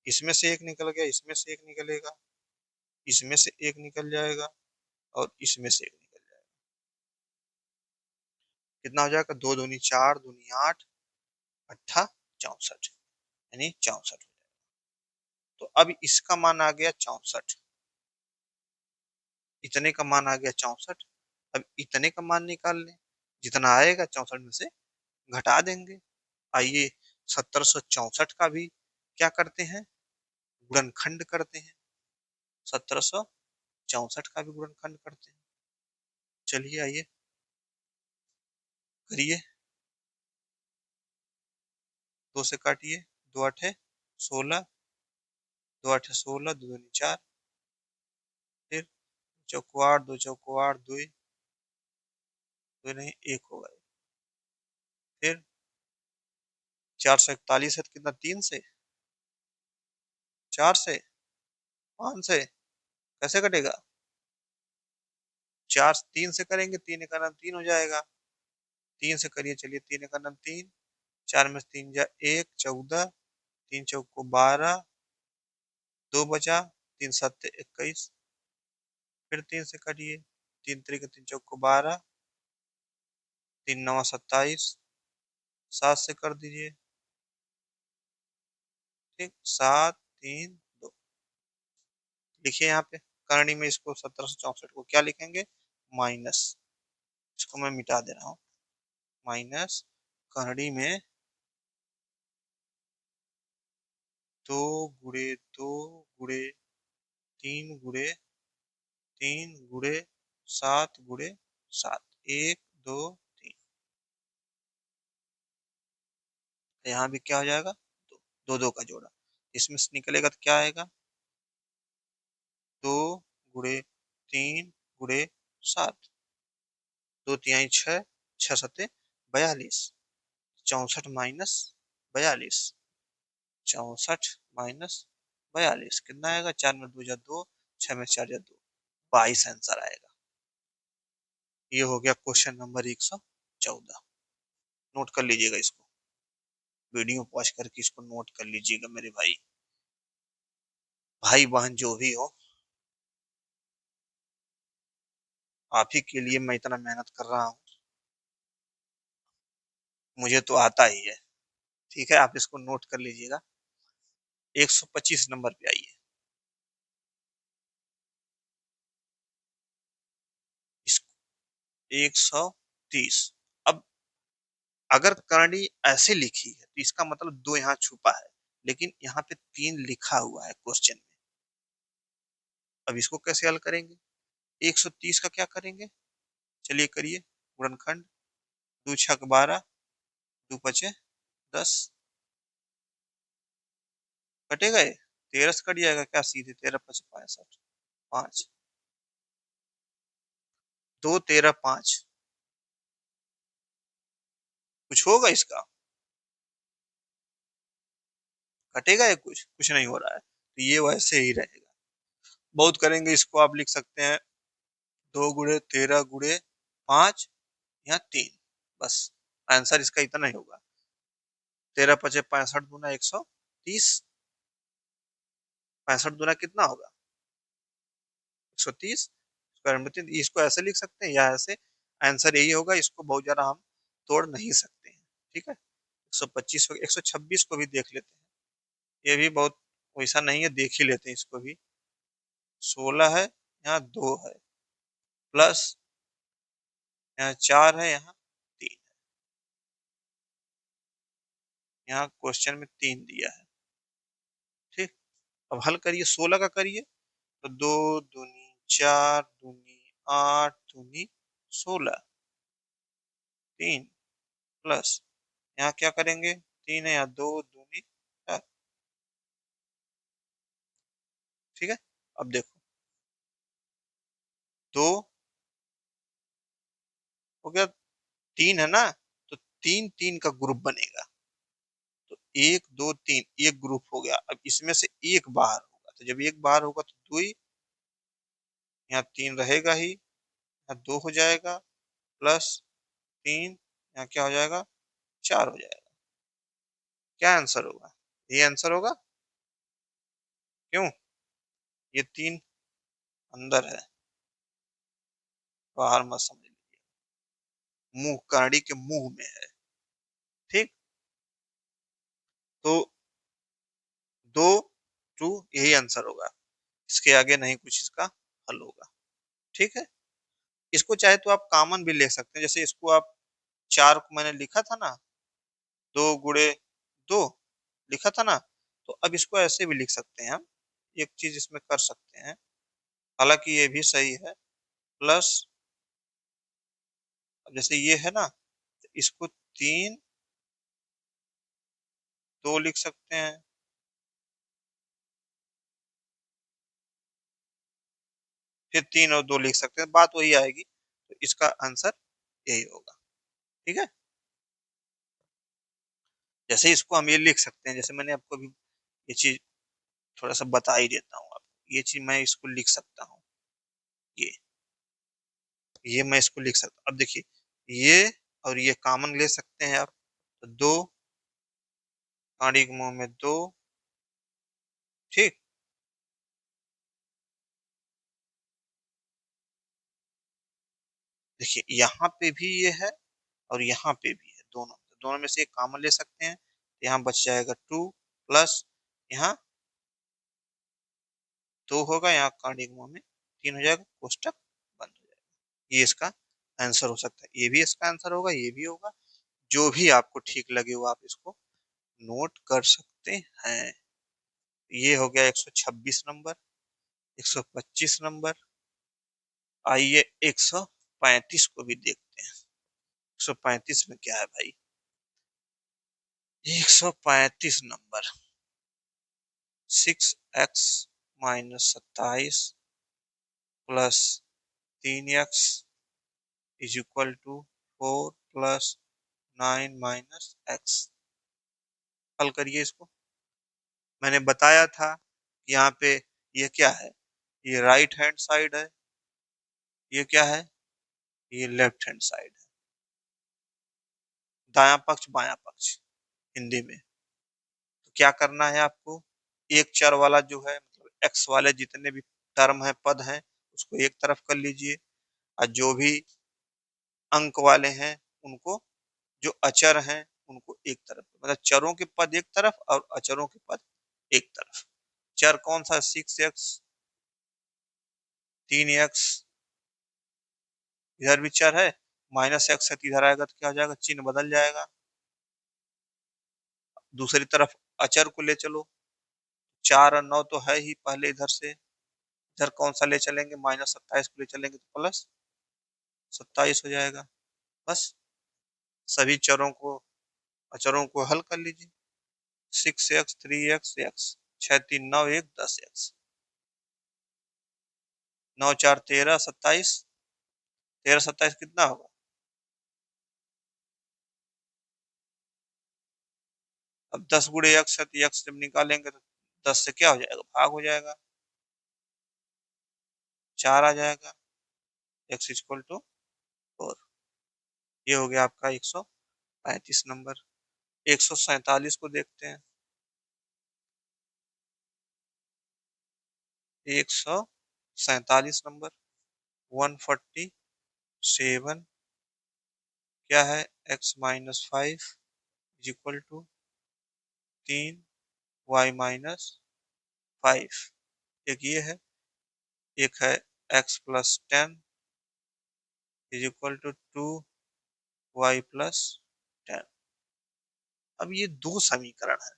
इसमें से एक निकल गया, इसमें से एक निकलेगा, इसमें से एक निकल जाएगा और इसमें से एक निकल जाएगा। कितना हो जाएगा, दो दूनी 4, दूनी 8, अट्ठा 64, यानी 64। तो अब इसका मान आ गया 64, इतने का मान आ गया 64। अब इतने का मान निकाल लें, जितना आएगा 64 में से घटा देंगे। आइए 1764 का भी क्या करते हैं, गुणनखंड करते हैं। 1764 का भी गुणनखंड करते हैं। चलिए आइए करिए, दो से काटिए, दो आठे 16, दो आठे 16, दो दूनी 4, फिर चौको 8, 2 चौको 8, 2 2 नहीं 1 होगा। फिर 441 है तो कितना, 3 से, 4 से, 5 से, कैसे कटेगा? 4 3 से करेंगे, 3 का नाम 3 हो जाएगा। 3 से करिए, चलिए 3 का नाम 3, 4 में 3 जा 1, 14, 3 चौको 12, 2 बचा, 3 7 21। फिर 3 से करिए, 3 3 3 चौको 12, 3 9 27, 7 से कर दीजिए। ठीक, 7 3 2। लिखिए यहाँ पे करणी में इसको 1764 को क्या लिखेंगे, माइनस, इसको मैं मिटा दे रहा हूँ, माइनस करणी में 2 गुणे 2 गुणे 3 गुणे 3 गुणे 7 गुणे 7, 1 2 3। तो यहाँ भी क्या हो जाएगा, दो, दो दो का जोड़ा, इसमें से निकलेगा तो क्या आएगा, 2 गुणे 3 गुणे 7, 2 तिहाई 6, 6 सत्ते 42, 64 माइनस 42, 64 माइनस 42 कितना आएगा, 4 में 2 जा 2, 6 में 4 जा 2, 22 आंसर आएगा। ये हो गया क्वेश्चन नंबर 114। नोट कर लीजिएगा इसको, वीडियो पॉज करके इसको नोट कर लीजिएगा मेरे भाई, भाई बहन जो भी हो, आप ही के लिए मैं इतना मेहनत कर रहा हूँ, मुझे तो आता ही है। ठीक है, आप इसको नोट कर लीजिएगा। 125 नंबर पे आइए, इसको 130। अब अगर करणी ऐसे लिखी है तो इसका मतलब 2 यहाँ छुपा है, लेकिन यहाँ पे 3 लिखा हुआ है क्वेश्चन में। अब इसको कैसे हल करेंगे, 130 का क्या करेंगे, चलिए करिए गुणनखंड, 2 छक 12, 2 पचे 10, कटेगा ये, 13 से कट जाएगा क्या सीधे, 13 पचे 65, 5, 2 13 5, कुछ होगा इसका, कटेगा ये, कुछ कुछ नहीं हो रहा है, तो ये वैसे ही रहेगा। बहुत करेंगे इसको, आप लिख सकते हैं 2 गुणे 13 गुणे 5, यहाँ 3, बस आंसर इसका इतना ही होगा। 13 पचे 65 गुना 130, 65 गुना कितना होगा, 130, इसको ऐसे लिख सकते हैं या ऐसे, आंसर यही होगा। इसको बहुत ज्यादा हम तोड़ नहीं सकते हैं। ठीक है, 125 126 को भी देख लेते हैं, ये भी बहुत वैसा नहीं है, देख ही लेते हैं इसको भी। 16 है, यहाँ 2 है, प्लस यहाँ 4 है, यहाँ 3, यहाँ क्वेश्चन में 3 दिया है। ठीक, अब हल करिए, 16 का करिए, तो 2 दूनी 4 दूनी 8 दूनी 16, 3 प्लस यहाँ क्या करेंगे, 3 है, यहाँ 2 दूनी 4। ठीक है, अब देखो 2 हो गया, 3 है ना, तो 3 3 का ग्रुप बनेगा, तो 1 2 3 एक ग्रुप हो गया। अब इसमें से एक बाहर होगा, तो जब एक बाहर होगा तो 2 ही, यहाँ 3 रहेगा ही, यहाँ 2 हो जाएगा, प्लस 3 यहाँ क्या हो जाएगा, 4 हो जाएगा। क्या आंसर होगा, ये आंसर होगा, क्यों, ये 3 अंदर है, बाहर मत समझ लीजिए, मुंह करड़ी के मुंह में है। ठीक, तो 2 2 यही आंसर होगा, इसके आगे नहीं कुछ इसका हल होगा। ठीक है, इसको चाहे तो आप कॉमन भी ले सकते हैं, जैसे इसको आप 4 को मैंने लिखा था ना, 2 गुणे 2 लिखा था ना, तो अब इसको ऐसे भी लिख सकते हैं हम, एक चीज इसमें कर सकते हैं, हालांकि ये भी सही है, प्लस जैसे ये है ना, तो इसको 3 2 लिख सकते हैं, फिर 3 और 2 लिख सकते हैं, बात वही आएगी। तो इसका आंसर यही होगा। ठीक है, जैसे इसको हम ये लिख सकते हैं, जैसे मैंने आपको अभी ये चीज थोड़ा सा बता ही देता हूँ आपको। ये चीज मैं इसको लिख सकता हूँ, ये ये मैं इसको लिख सकता हूँ। अब देखिए, ये और ये कॉमन ले सकते हैं आप, तो दो, कांडी के मुंह में दो। ठीक, देखिए यहाँ पे भी ये है और यहाँ पे भी है, दोनों दोनों में से एक कॉमन ले सकते हैं। यहाँ बच जाएगा टू, प्लस यहाँ दो होगा, यहाँ कांडी के मुंह में तीन हो जाएगा, कोष्टक बंद हो जाएगा। ये इसका आंसर हो सकता है, ये भी इसका आंसर होगा, ये भी होगा। जो भी आपको ठीक लगे वो आप इसको नोट कर सकते हैं। ये हो गया 126 नंबर। 125 नंबर। आइए 135 को भी देखते हैं। 135 में क्या है भाई? 135 number, 6x - 27 plus 3x is equal to 4 + 9 - x। हल करिए इसको। मैंने बताया था कि यहाँ पे ये क्या है, ये राइट हैंड साइड है, ये क्या है, ये लेफ्ट हैंड साइड है। दायां पक्ष बायां पक्ष हिंदी में। तो क्या करना है आपको, एक चर वाला जो है, मतलब एक्स वाले जितने भी टर्म है, पद हैं, उसको एक तरफ कर लीजिए, और जो भी अंक वाले हैं उनको, जो अचर हैं उनको एक तरफ, मतलब चरों के पद एक तरफ और अचरों के पद एक तरफ। चर कौन सा? 6x, 3x, इधर भी चर है, -x है तो इधर आएगा तो क्या हो जाएगा, चिन्ह बदल जाएगा। दूसरी तरफ अचर को ले चलो, 4 और 9 तो है ही पहले, इधर से इधर कौन सा ले चलेंगे, -27 को ले चलेंगे तो +27 हो जाएगा। बस सभी चरों को, अचरों को हल कर लीजिए। 6x, 3x, x, 6 3 9 1 10x, 9 4 13 27, 13 27 कितना होगा? अब 10 × x है तो x जब निकालेंगे तो 10 से क्या हो जाएगा, भाग हो जाएगा, 4 आ जाएगा, x इक्वल टू 4। ये हो गया आपका 135 नंबर। 147 को देखते हैं। 147 नंबर, 147 क्या है, x - 5 is equal to 3y - 5। एक ये है, एक है x + 10 is equal to 2y + 10। अब ये दो समीकरण है,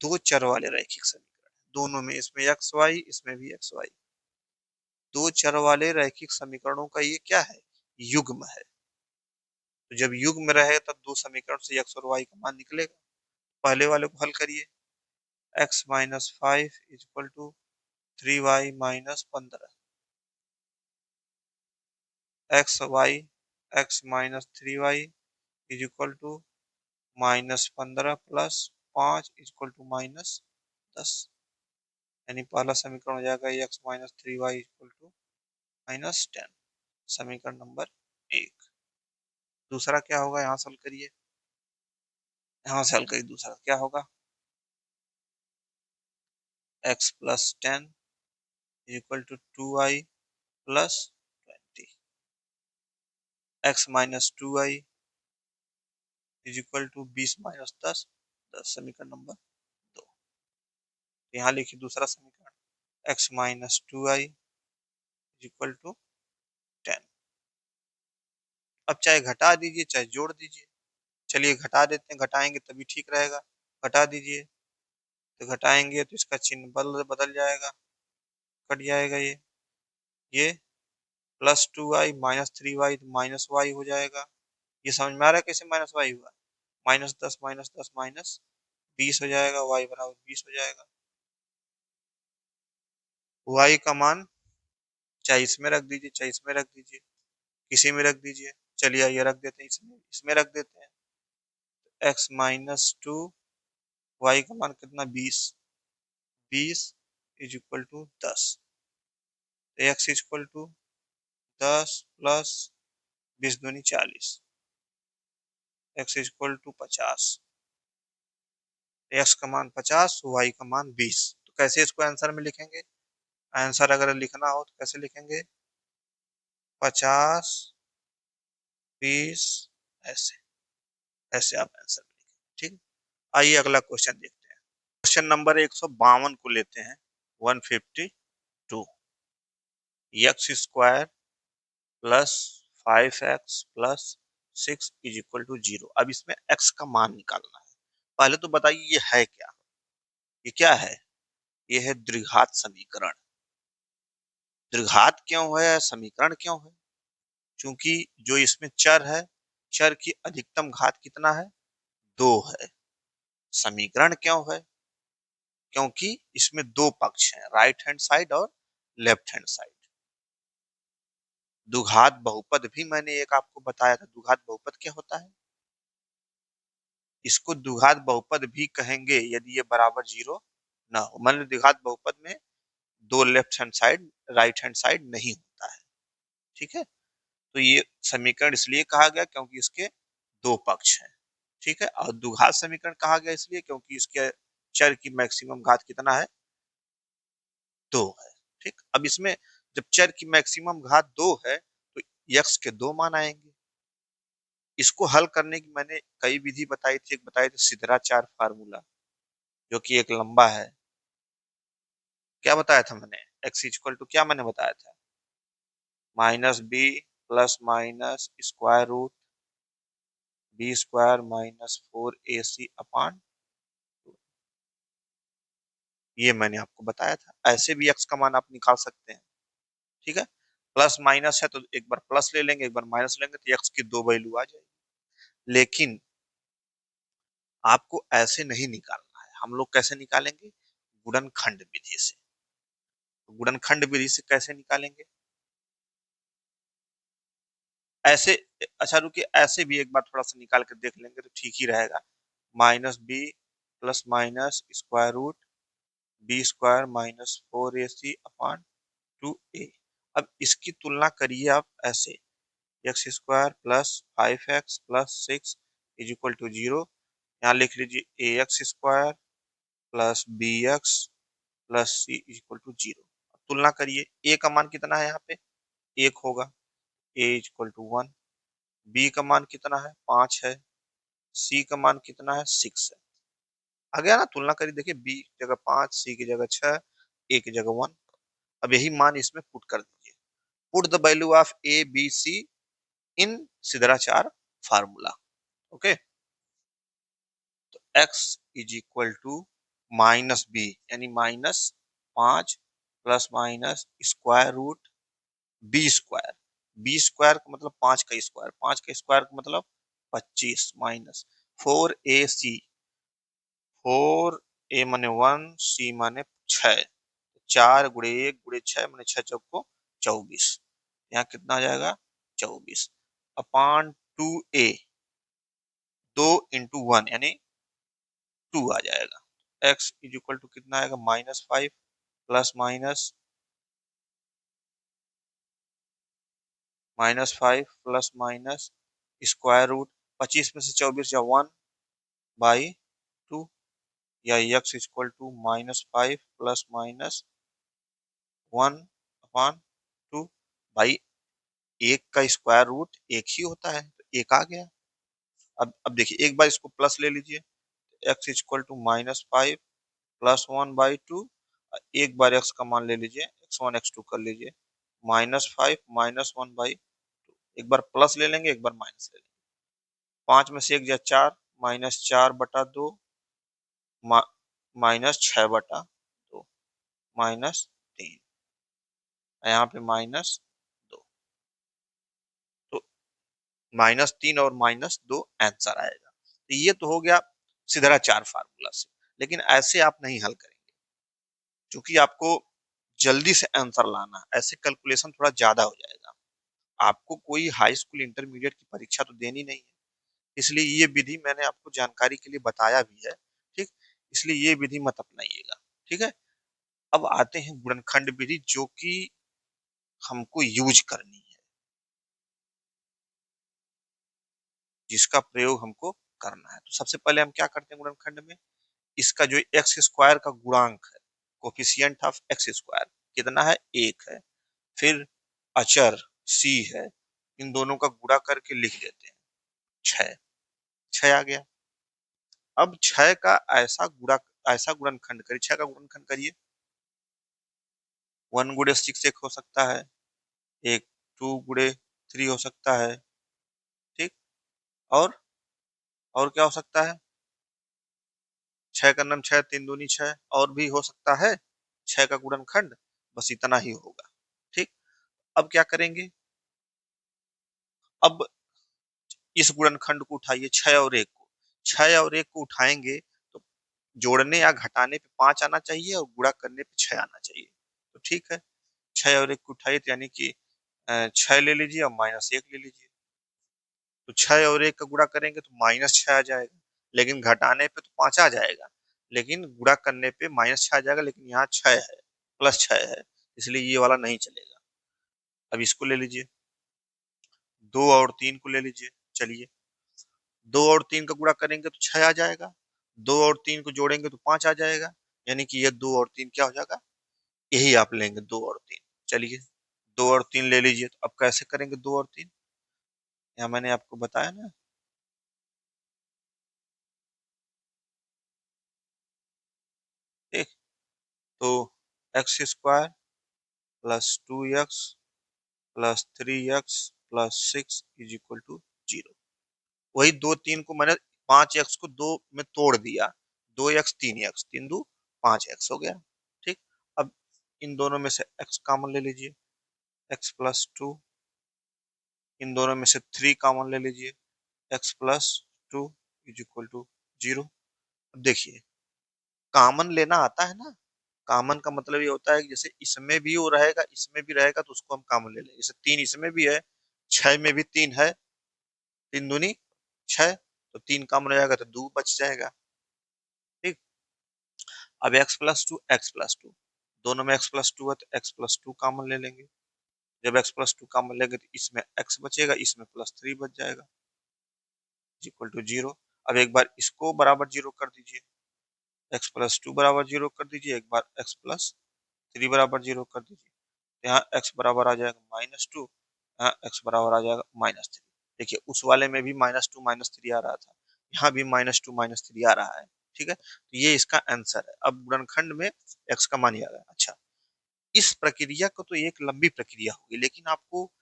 दो चर वाले रैखिक समीकरण, दोनों में, इसमें एक्स वाई, इसमें भी एक्स वाई। दो चर वाले रैखिक समीकरणों का ये क्या है, युग्म है। तो जब युग्म रहे तब दो समीकरण से एक्स और वाई का मान निकलेगा। पहले वाले को हल करिए। x - 5 is equal to 3y - 15। x 3y is equal to -15 + 5 is equal to -10। यानी पहला समीकरण हो जाएगा x - 3y इक्वल टू -10। समीकरण नंबर 1। दूसरा क्या होगा, यहाँ से हल करिए, यहाँ से हल करिए। दूसरा क्या होगा, x + 10 is equal to 2y + 20। x - 2y is equal to 20 - 10। 10 समीकरण नंबर 2। यहाँ लिखिए दूसरा समीकरण, x - 2y is equal to 10। अब चाहे घटा दीजिए चाहे जोड़ दीजिए। चलिए घटा देते हैं, घटाएंगे तभी ठीक रहेगा। घटा दीजिए, तो घटाएंगे तो इसका चिन्ह बदल बदल जाएगा, कट जाएगा ये +2y - 3y तो -y हो जाएगा। ये समझ में आ रहा है कैसे -y हुआ? -10 -10 -20 हो जाएगा, y = 20 हो जाएगा। y का मान चाहे इसमें रख दीजिए, चाहे इसमें रख दीजिए, किसी में रख दीजिए। चलिए ये रख देते हैं, इसमें रख देते हैं। x-2, y का मान कितना 20, 20 is equal to 10। x is equal to 10 plus 20 दूनी 40, x is equal to 50। x का मान 50, y का मान 20। तो कैसे इसको आंसर में लिखेंगे? आंसर अगर लिखना हो तो कैसे लिखेंगे? 50, 20, ऐसे ऐसे आप आंसर में लिखेंगे। ठीक। आइए अगला क्वेश्चन देखते हैं। क्वेश्चन नंबर 152 को लेते हैं। 152, X square plus 5x plus 6 is equal to 0। अब इसमें x का मान निकालना है। पहले तो बताइए ये है क्या? ये क्या है? ये है द्विघात समीकरण। द्विघात क्यों है, समीकरण क्यों है? क्योंकि जो इसमें चर है, चर की अधिकतम घात कितना है? 2 है। समीकरण क्यों है? क्योंकि इसमें दो पक्ष हैं, राइट हैंड साइड और लेफ्ट हैंड साइड। द्विघात बहुपद भी मैंने एक आपको बताया था। द्विघात बहुपद क्या होता है? इसको द्विघात बहुपद भी कहेंगे यदि ये बराबर 0 ना हो। मान लो द्विघात बहुपद में दो left hand side, right hand side नहीं होता है। ठीक है। तो ये समीकरण इसलिए कहा गया क्योंकि इसके दो पक्ष हैं। ठीक है। और द्विघात समीकरण कहा गया इसलिए क्योंकि इसके चर की मैक्सिमम घात कितना है? 2 है। ठीक। अब इसमें जब चर की मैक्सिमम घात 2 है तो यक्स के 2 मान आएंगे। इसको हल करने की मैंने कई विधि बताई थी। एक बताई थी सिद्धाचार्य फार्मूला, जो कि एक लंबा है। क्या बताया था मैंने? एक्स इक्वल टू क्या मैंने बताया था? -b plus minus square root B square minus 4ac upon. ये मैंने आपको बताया था। ऐसे भी एक्स का मान आप निकाल सकते हैं। ठीक है। प्लस माइनस है तो एक बार प्लस ले लेंगे, एक बार माइनस लेंगे, तो एक्स की दो वैल्यू आ जाएगी। लेकिन आपको ऐसे नहीं निकालना है। हम लोग कैसे निकालेंगे? गुणनखंड विधि से। गुणनखंड विधि से कैसे निकालेंगे? ऐसे, अच्छा रुकिए, ऐसे भी एक बार थोड़ा सा निकाल कर देख लेंगे तो ठीक ही रहेगा। -b plus minus square root B square minus 4ac upon 2a। अब इसकी तुलना करिए आप ऐसे, X square plus 5x plus 6 is equal to 0। यहाँ लिख लीजिए ax square plus bx plus c is equal to 0। तुलना करिए, a का मान कितना है? यहाँ पे 1 होगा, a is equal to 1। b का मान कितना है? 5 है। c का मान कितना है? 6 है। आ गया ना? तुलना करिए, देखिए b की जगह 5, c की जगह 6, a की जगह 1। अब यही मान इसमें पुट कर दीजिए। Put the value of a b c in Siddhacharya formula. Okay. तो x is equal to -b यानी -5 plus minus square root B square. B square का मतलब 5 का स्क्वायर, 5 का स्क्वायर का मतलब 25 माइनस 4ac। 4a माने 1, c माने 6। 4 गुणे 1 गुणे 6 माने 6 चौक को 24। यहाँ कितना आ जाएगा? 24 अपॉन 2a। 2 इंटू 1 यानी 2 आ जाएगा। x इज इक्वल टू कितना आएगा? -5 plus -5 plus minus square root 25 में से 24 या 1 बाई 2, या x equal to -5 plus minus 1 upon 2 भाई। एक का स्क्वायर रूट एक ही होता है तो एक आ गया। अब देखिए, एक बार इसको प्लस ले लीजिए, x equal to -5 plus 1 by 2। एक बार x का मान ले लीजिए, x1 x2 कर लीजिए, -5 माइनस 1 बाई 2। एक बार प्लस ले लेंगे, एक बार माइनस ले लेंगे। 5 में से 1 जा 4, -4/2 -6/2 -3, यहाँ पे -2। तो -3 और -2 आंसर आएगा। तो ये तो हो गया सिद्धाचार्य फार्मूला से। लेकिन ऐसे आप नहीं हल करेंगे, क्योंकि आपको जल्दी से आंसर लाना, ऐसे कैलकुलेशन थोड़ा ज्यादा हो जाएगा। आपको कोई हाई स्कूल इंटरमीडिएट की परीक्षा तो देनी नहीं है, इसलिए ये विधि मैंने आपको जानकारी के लिए बताया भी है। ठीक, इसलिए ये विधि मत अपनाइएगा। ठीक है, अब आते हैं गुणनखंड विधि, जो कि हमको यूज करनी है, जिसका प्रयोग हमको करना है। तो सबसे पहले हम क्या करते हैं गुणनखंड में, इसका जो एक्स स्क्वायर का गुणांक है, कोफिशियंट ऑफ एक्स स्क्वायर कितना है, 1 है। फिर अचर सी है, इन दोनों का गुणा करके लिख देते हैं 6। 6 आ गया। अब 6 का ऐसा गुणनखंड करिए, 6 का गुणनखंड करिए। 1 गुणे 6 एक हो सकता है, एक 2 गुणे 3 हो सकता है। ठीक, और और क्या हो सकता है, 6 का नम 6, 3 दूनी 6, और भी हो सकता है 6 का गुणनखंड, बस इतना ही होगा। ठीक, अब क्या करेंगे, अब इस गुणनखंड को उठाइए, 6 और 1 को, 6 और 1 को उठाएंगे तो जोड़ने या घटाने पे 5 आना चाहिए और गुणा करने पे 6 आना चाहिए। तो ठीक है, 6 और 1 को उठाइए तो यानी कि 6 ले लीजिए और -1 ले लीजिए। तो 6 और 1 का गुणा करेंगे तो -6 आ जाएगा, लेकिन घटाने पे तो 5 आ जाएगा, लेकिन गुणा करने पे -6 आ जाएगा, लेकिन यहाँ 6 है, +6 है, इसलिए ये वाला नहीं चलेगा। अब इसको ले लीजिए, 2 और 3 को ले लीजिए। चलिए, 2 और 3 का गुणा करेंगे तो 6 आ जाएगा, 2 और 3 को जोड़ेंगे तो 5 आ जाएगा, यानी कि ये 2 और 3 क्या हो जाएगा, यही आप लेंगे 2 और 3। चलिए, 2 और 3 ले लीजिए। तो अब कैसे करेंगे 2 और 3, यहाँ मैंने आपको बताया ना। ठीक, तो X square +2x +3x +6 is equal to 0। वही 2 3 को मैंने 5x को 2 में तोड़ दिया, 2x 3x, 3 दू 5x हो गया। ठीक, अब इन दोनों में से x कॉमन ले लीजिए, x +2, इन दोनों में से 3 कॉमन ले लीजिए, x +2 इज इक्वल टू 0। अब देखिए, कॉमन लेना आता है ना, कॉमन का मतलब ये होता है कि जैसे इसमें भी वो रहेगा, इसमें भी रहेगा, तो उसको हम कॉमन ले लेंगे। जैसे 3 इसमें भी है, 6 में भी 3 है, 3 दूनी 6, तो 3 कॉमन हो जाएगा तो 2 बच जाएगा। ठीक, अब x +2 दोनों में x +2 है तो x +2 कॉमन ले लेंगे। जब x +2 कॉमन लेंगे तो इसमें x बचेगा, इसमें +3 बच जाएगा, इक्वल टू 0। अब एक बार इसको बराबर 0 कर दीजिए, x +2 बराबर 0 कर दीजिए, एक बार x +3 बराबर 0 कर दीजिए। यहाँ x बराबर आ जाएगा -2, यहाँ x बराबर आ जाएगा -3। देखिए, उस वाले में भी -2 -3 आ रहा था, यहाँ भी -2 -3 आ रहा है। ठीक है, तो ये इसका आंसर है। अब गुणनखंड में x का मान आ गया। अच्छा, इस प्रक्रिया को तो एक लंबी प्रक्रिया होगी, लेकिन आपको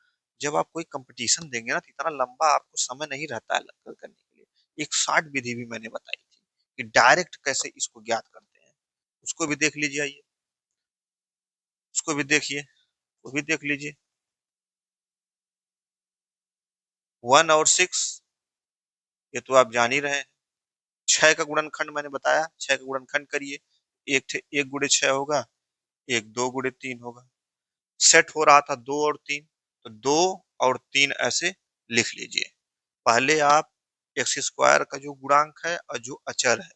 जब आप कोई कंपटीशन देंगे ना, तो इतना लंबा आपको समय नहीं रहता है करने के लिए। एक शॉर्ट विधि भी मैंने बताई थी कि डायरेक्ट कैसे इसको ज्ञात करते हैं, उसको भी देख लीजिए। आइए, उसको भी देखिए, वो भी देख लीजिए। 1 और 6 ये तो आप जान ही रहे हैं। 6 का गुणनखंड मैंने बताया, 6 का गुणनखंड करिए, एक गुणे 6 होगा, एक 2 गुणे 3 होगा। सेट हो रहा था 2 और 3, तो 2 और 3 ऐसे लिख लीजिए। पहले आप एक्स स्क्वायर का जो गुणांक है और जो अचर है,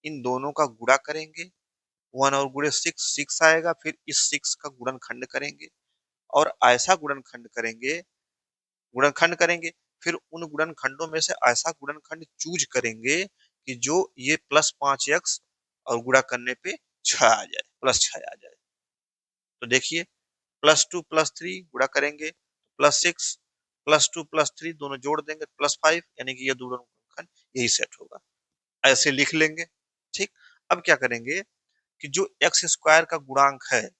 इन दोनों का गुणा करेंगे। 1 और गुणे 6 आएगा, फिर इस 6 का गुणनखंड करेंगे, और ऐसा गुणनखंड करेंगे, फिर उन गुणनखंडों में से ऐसा गुणनखंड चूज करेंगे कि जो ये +5x और गुणा करने पे 6 आ जाए, +6 आ जाए। तो देखिए, +2 +3 गुणा करेंगे, +6 +2 +3 दोनों जोड़ देंगे +5, यानी कि ये दोनों गुणनखंड यही सेट होगा। ऐसे लिख लेंगे। ठीक, अब क्या करेंगे कि जो एक्स स्क्वायर का गुणांक है,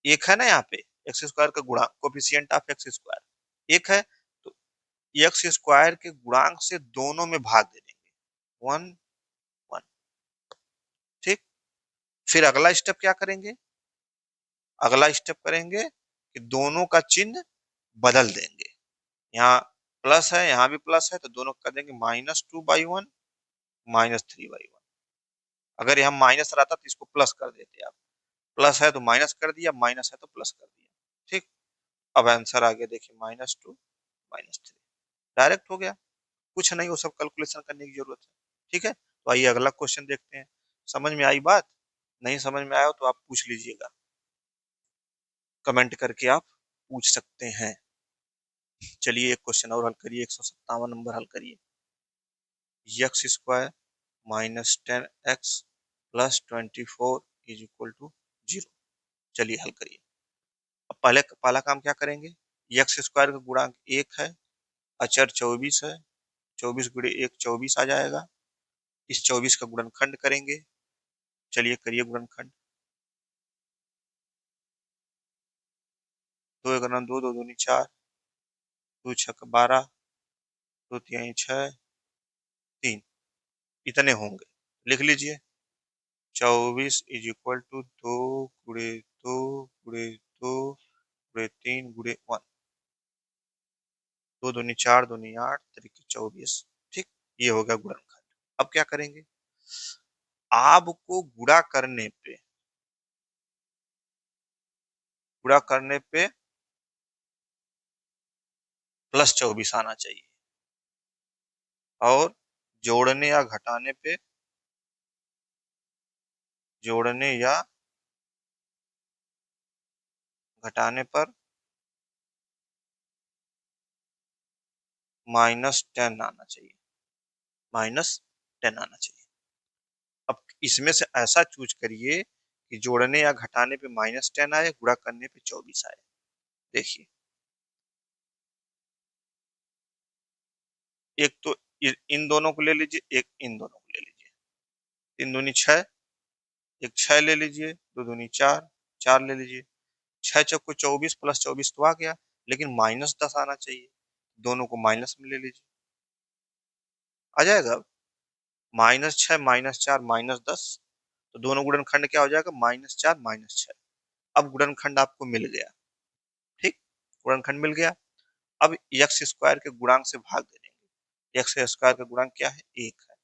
एक है ना यहाँ पे, एक्स स्क्वायर का गुणांक कोफिशिएंट ऑफ एक्स स्क्वायर एक है, तो एक्स स्क्वायर के गुणांक से दोनों में भाग दे देंगे, 1 1। ठीक, फिर अगला स्टेप क्या करेंगे, अगला स्टेप करेंगे कि दोनों का चिन्ह बदल देंगे। यहाँ प्लस है, यहाँ भी प्लस है, तो दोनों कर देंगे -2/1 -3/1। अगर यहाँ माइनस रहता तो इसको प्लस कर देते आप, प्लस है तो माइनस कर दिया, माइनस है तो प्लस कर दिया। ठीक, अब आंसर आ गया, देखिए -2 -3, डायरेक्ट हो गया, कुछ नहीं वो सब कैलकुलेशन करने की जरूरत है। ठीक है, तो आइए अगला क्वेश्चन देखते हैं। समझ में आई बात? नहीं समझ में आया हो तो आप पूछ लीजिएगा, कमेंट करके आप पूछ सकते हैं। चलिए एक क्वेश्चन और हल करिए, 157 नंबर हल करिए। x² -10x plus 24 is equal to 0। चलिए हल करिए। अब पहले पहला काम क्या करेंगे, x² का गुणांक 1 है, अचर 24 है, 24 गुणे 1 24 आ जाएगा। इस 24 का गुणनखंड करेंगे। चलिए करिए गुणनखंड। 2 1 2, 2 दूनी 4, 2 6 12, 2 3 6, 3, इतने होंगे। लिख लीजिए 24 इज इक्वल टू 2 गुणे 2 गुणे 2 गुणे 3 गुणे 1, 2 दूनी 4, दूनी 8, 3 24। ठीक, ये हो गया गुणनखंड। अब क्या करेंगे, आपको गुणा करने पे +24 आना चाहिए, और जोड़ने या घटाने पे जोड़ने या घटाने पर -10 आना चाहिए, -10 आना चाहिए। अब इसमें से ऐसा चूज करिए कि जोड़ने या घटाने पे -10 आए, गुणा करने पे 24 आए। देखिए, एक तो इन दोनों को ले लीजिए, एक इन दोनों को ले लीजिए। 3 दूनी 6, एक 6 ले लीजिए, 2 दूनी 4, 4 ले लीजिए। 6 चौको 24 प्लस 24 तो आ गया, लेकिन -10 आना चाहिए, दोनों को माइनस में ले लीजिए, आ जाएगा। -6 -4 -10, तो दोनों गुणनखंड क्या हो जाएगा, -4 -6। अब गुणनखंड आपको मिल गया। ठीक, गुणनखंड मिल गया। अब x² के गुणांक से भाग दे देंगे। x² का गुणांक क्या है, 1 है,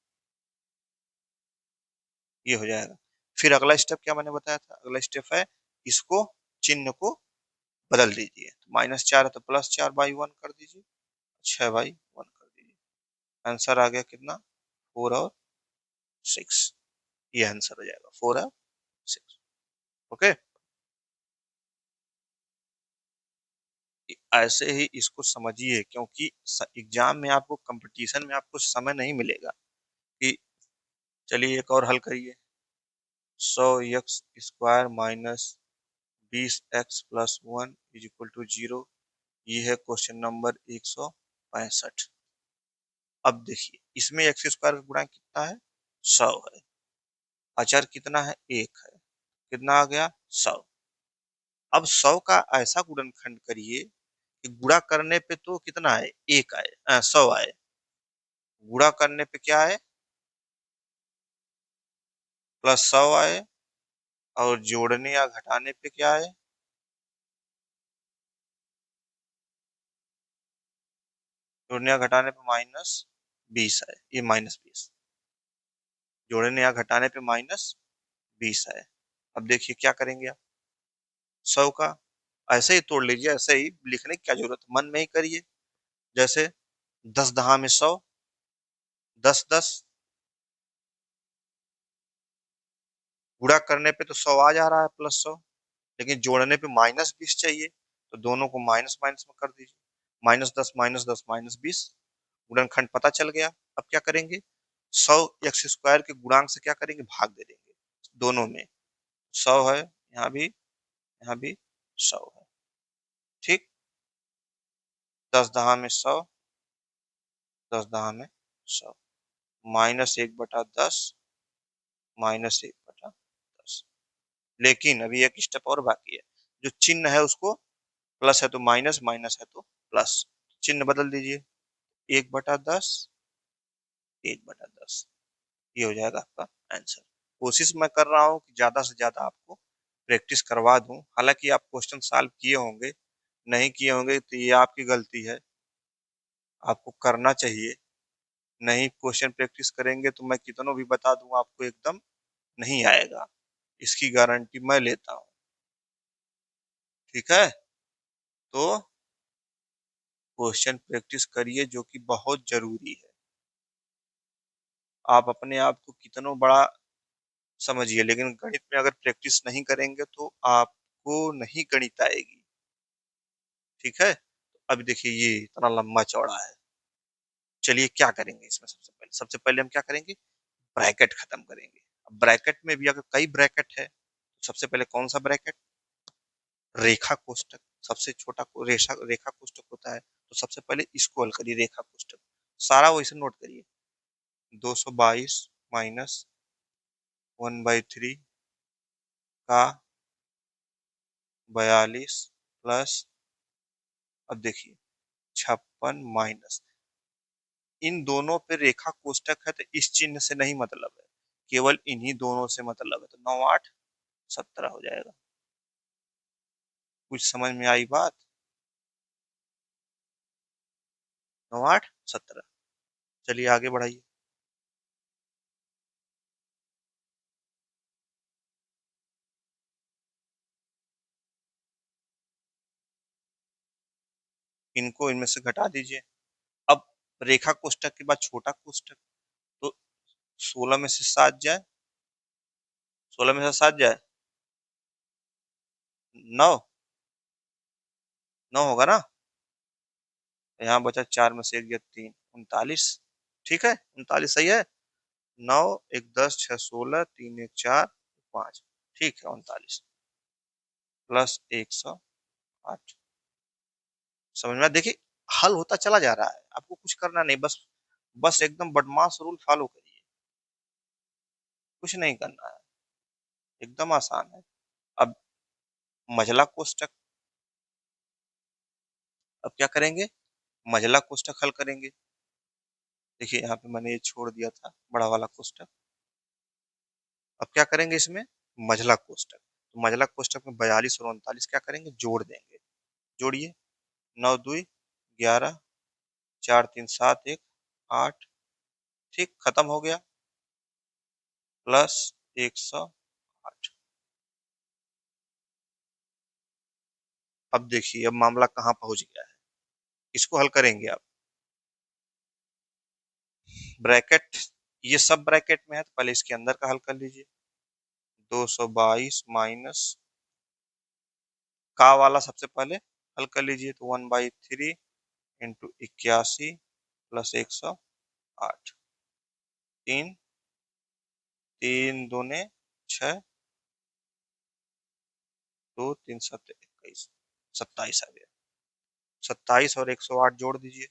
ये हो जाएगा। फिर अगला स्टेप क्या मैंने बताया था, अगला स्टेप है इसको, चिन्ह को बदल दीजिए। -4 है तो +4/1 कर दीजिए, 6/1 कर दीजिए। आंसर आ गया कितना, 4 और 6। ये आंसर हो जाएगा 4 और 6। ओके, ऐसे ही इसको समझिए, क्योंकि एग्जाम में आपको, कंपटीशन में आपको समय नहीं मिलेगा कि, चलिए एक और हल करिए। 100x² -20x + 1 is equal to 0। ये है क्वेश्चन नंबर 165। अब देखिए, इसमें x² का गुणांक कितना है, 100 है, अचर कितना है, 1 है, कितना आ गया, 100। अब 100 का ऐसा गुणनखंड करिए कि गुणा करने पे तो कितना है, 1 आए, 100 आए, गुणा करने पे क्या आए, +100 आए, और जोड़ने या घटाने पे क्या आए, जोड़ने या घटाने पे -20 आए, ये -20, जोड़ने या घटाने पे -20 आए। अब देखिए क्या करेंगे आप, 100 का ऐसे ही तोड़ लीजिए, ऐसे ही लिखने की क्या जरूरत है, मन में ही करिए। जैसे 10 दहा में 100, 10 10, गुणा करने पे तो 100 आ जा रहा है, +100, लेकिन जोड़ने पे -20 चाहिए, तो दोनों को माइनस माइनस में कर दीजिए, -10 -10 -20, गुणनखंड पता चल गया। अब क्या करेंगे, 100 x² के गुणांक से क्या करेंगे, भाग दे देंगे दोनों में। 100 है, यहाँ भी 100 है। ठीक, 10 दहा में 100, 10 दहा में 100, -1/10, -1/10। लेकिन अभी एक स्टेप और बाकी है, जो चिन्ह है उसको, प्लस है तो माइनस, माइनस है तो प्लस, चिन्ह बदल दीजिए, 1/10, 1/10, ये हो जाएगा आपका आंसर। कोशिश मैं कर रहा हूँ कि ज्यादा से ज्यादा आपको प्रैक्टिस करवा दूं, हालांकि आप क्वेश्चन सॉल्व किए होंगे, नहीं किए होंगे तो ये आपकी गलती है, आपको करना चाहिए। नहीं क्वेश्चन प्रैक्टिस करेंगे तो मैं कितनों भी बता दूं, आपको एकदम नहीं आएगा, इसकी गारंटी मैं लेता हूँ। ठीक है, तो क्वेश्चन प्रैक्टिस करिए जो कि बहुत जरूरी है। आप अपने आप को कितना बड़ा समझिए, लेकिन गणित में अगर प्रैक्टिस नहीं करेंगे तो आपको नहीं गणित आएगी। ठीक है, अब देखिए ये इतना लंबा चौड़ा है। चलिए क्या करेंगे इसमें, सबसे पहले हम क्या करेंगे, ब्रैकेट खत्म करेंगे। अब ब्रैकेट में भी अगर कई ब्रैकेट है, तो सबसे पहले कौन सा ब्रैकेट, रेखा कोष्ठक। सबसे छोटा रेखा कोष्ठक होता है, तो सबसे पहले इसको हल करिए, रेखा कोष्ठक। सारा वैसे नोट करिए, 222 माइनस 1/3 का 42 प्लस, अब देखिए 56 माइनस, इन दोनों पे रेखा कोष्ठक है तो इस चिन्ह से नहीं मतलब है, केवल इन्हीं दोनों से मतलब है, तो 9 8 17 हो जाएगा। कुछ समझ में आई बात? 9 8 17। चलिए आगे बढ़ाइए। इनको इनमें से घटा दीजिए। अब रेखा कोष्ठक के बाद छोटा कोष्ठक, तो 16 में से 7 जाए, 16 में से 7 जाए 9, 9 होगा ना। यहाँ बचा 4 में से 1 गया 3, 39। ठीक है, 39 सही है। 9 1 10 6 16 3 1 4 5, ठीक है 39 प्लस 108। समझ में? देखिए हल होता चला जा रहा है, आपको कुछ करना नहीं, बस बस एकदम बदमाश रूल फॉलो करिए, कुछ नहीं करना है, एकदम आसान है। अब मझला कोष्ठक, अब क्या करेंगे, मझला कोष्ठक हल करेंगे। देखिए यहाँ पे मैंने ये छोड़ दिया था बड़ा वाला कोष्ठक। अब क्या करेंगे इसमें, मझला कोष्ठक, तो मझला कोष्ठक में 42 और 39 क्या करेंगे, जोड़ देंगे। जोड़िए, 9 2 11, 4 3 7 1 8, ठीक खत्म हो गया, प्लस 108। अब देखिए अब मामला कहाँ पहुंच गया है, इसको हल करेंगे आप। ब्रैकेट, ये सब ब्रैकेट में है तो पहले इसके अंदर का हल कर लीजिए। 222 माइनस का वाला सबसे पहले हल कर लीजिए, तो 1/3 इंटू 81 प्लस 108। तीन, तीन दूने 6, 2 3 7 21, 27 आ गया। 27 और 108 जोड़ दीजिए,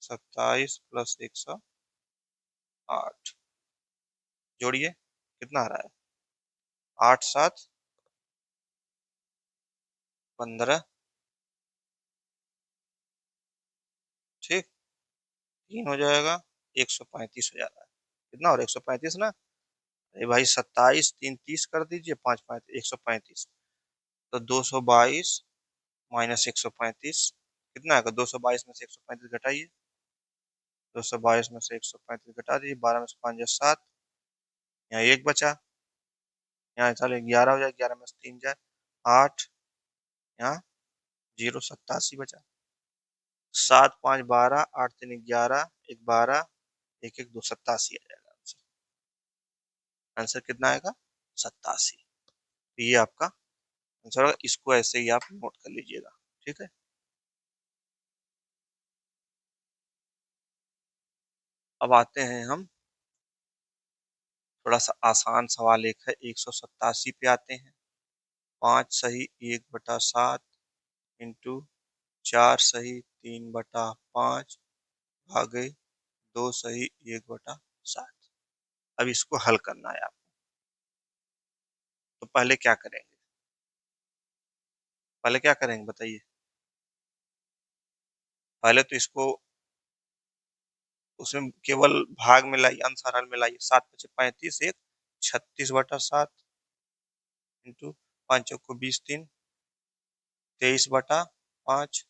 27 प्लस 108, जोड़िए कितना आ रहा है, 8 7 15, ठीक, 3 हो जाएगा, 135 हो जा रहा है। कितना, और 135 ना, अरे भाई 27 3 30 कर दीजिए, 5 5 135, तो 222 माइनस 135 कितना आएगा, 222 में से 135 घटाइए, 222 में से 135 घटा दीजिए, 12 में से 5 जाए 7, यहाँ एक बचा, यहाँ चले 11 हो जाए, 11 में से 3 जाए 8, यहाँ 0 87 बचा। 7 5 12, 8 3 11, 1 12, 1 1 2, 87 आ जाएगा आंसर। आंसर कितना आएगा, 87। ये आपका आंसर होगा, इसको ऐसे ही आप नोट कर लीजिएगा। ठीक है, अब आते हैं हम, थोड़ा सा आसान सवाल एक है, 187 पे आते हैं। 5 सही 1/7 इंटू 4 सही 3/5 भागे 2 सही 1/7। अब इसको हल करना है आपको, तो पहले क्या करेंगे, पहले क्या करेंगे बताइए। पहले तो इसको उसमें केवल भाग में लाइए, अंशार में लाइए, 7 पचे 35 1 36/7 इंटू 5 चौको 20 3 23/5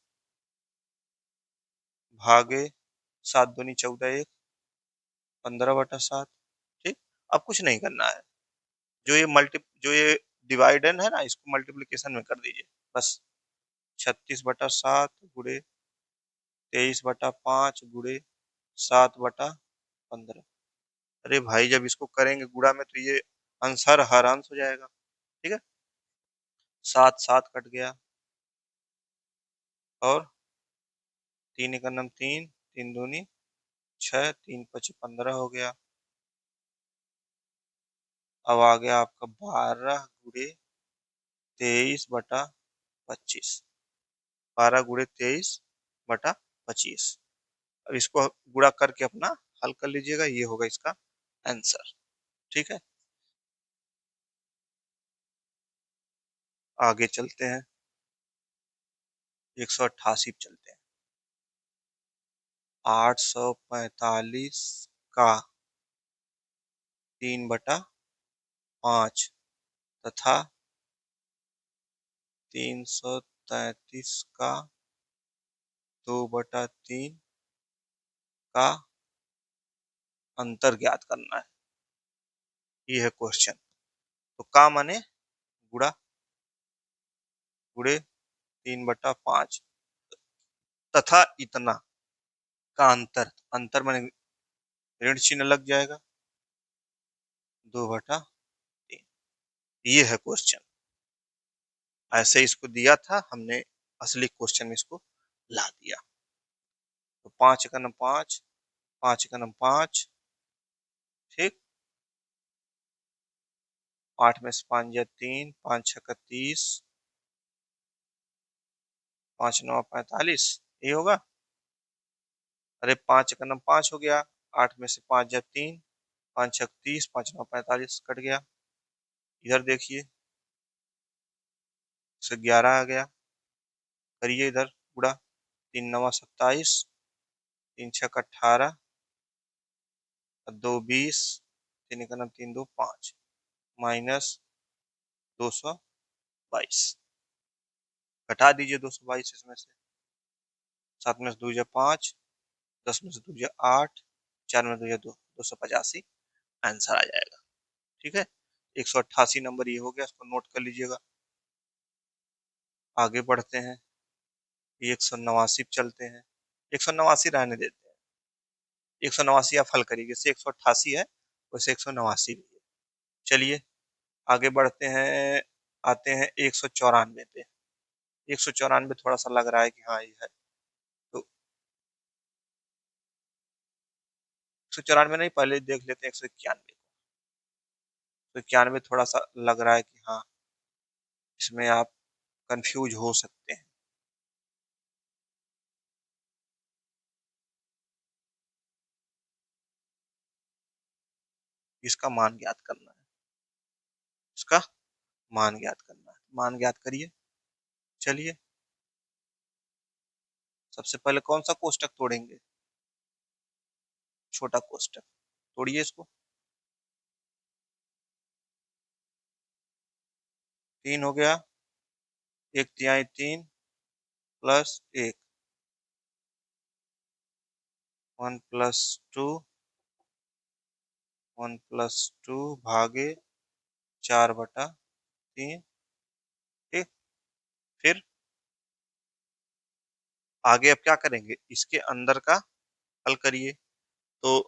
भागे 7 दूनी 14 1 15/7। ठीक, अब कुछ नहीं करना है, जो ये डिवाइडेंड है ना, इसको मल्टीप्लिकेशन में कर दीजिए बस। 36/7 गुणे 23/5 गुणे 7/15। अरे भाई जब इसको करेंगे गुणा में तो ये आंसर हर अंश हो जाएगा। ठीक है, 7 7 कट गया, और 3 × 3 3 दूनी 6, 3 × 5 = 15 हो गया। अब आ गया आपका 12 × 23/25। 12 × 23/25। अब इसको गुणा करके अपना हल कर लीजिएगा, ये होगा इसका आंसर। ठीक है, आगे चलते हैं, 188 पे चलते हैं। 845 का 3/5 तथा 333 का 2/3 का अंतर ज्ञात करना है। ये है क्वेश्चन। तो का माने गुणा, गुणे 3/5 तथा इतना का अंतर, अंतर माने ऋण चिन्ह लग जाएगा, 2/3। ये है क्वेश्चन। ऐसे इसको दिया था हमने, असली क्वेश्चन में इसको ला दिया। तो 5 × 5 5 × 5, ठीक, 8 में से 5 गया 3, 5 6 30, 5 9 45, ये होगा। अरे 5 × 5 हो गया, 8 में से 5 गया 3, 5 6 30, 5 9 45, कट गया। इधर देखिए, से 11 आ गया, करिए इधर गुणा, 3 9 27, 3 6 18, 2 20, 3 × 3 2 5, माइनस 222। घटा दीजिए 222 इसमें से। 7 में से 2 जा 5, 10 में से 2 जा 8, 4 में 2 जा 2, 285 आंसर आ जाएगा। ठीक है, 188 नंबर ये हो गया, इसको नोट कर लीजिएगा। आगे बढ़ते हैं, 189 पे चलते हैं। 189 रहने देते हैं, 189 आप हल करिए, जैसे 188 है वैसे 189 भी है। चलिए आगे बढ़ते हैं, आते हैं 194 पे। 194 थोड़ा सा लग रहा है कि हाँ ये है, तो 194 नहीं, पहले देख लेते हैं 191। तो 91 थोड़ा सा लग रहा है कि हाँ इसमें आप कंफ्यूज हो सकते हैं। इसका मान ज्ञात करना है, इसका मान ज्ञात करना है, मान ज्ञात करिए। चलिए सबसे पहले कौन सा कोष्टक तोड़ेंगे, छोटा कोष्टक तोड़िए इसको। 3 हो गया, 1/3 3 प्लस 1, 1 + 2, 1 + 2 भागे 4/3। ठीक, फिर आगे अब क्या करेंगे, इसके अंदर का हल करिए। तो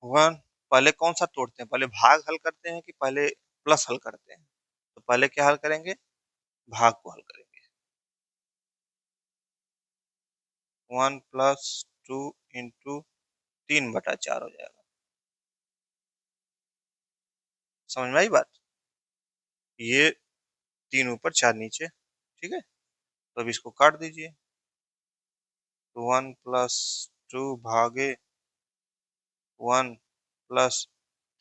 1, पहले कौन सा तोड़ते हैं, पहले भाग हल करते हैं कि पहले प्लस हल करते हैं? तो पहले क्या हल करेंगे, भाग को हल करेंगे। 1 + 2 × 3/4 हो जाएगा। समझ में आई बात? ये 3 ऊपर 4 नीचे। ठीक है, तो अब इसको काट दीजिए। तो 1 + 2 भागे 1 +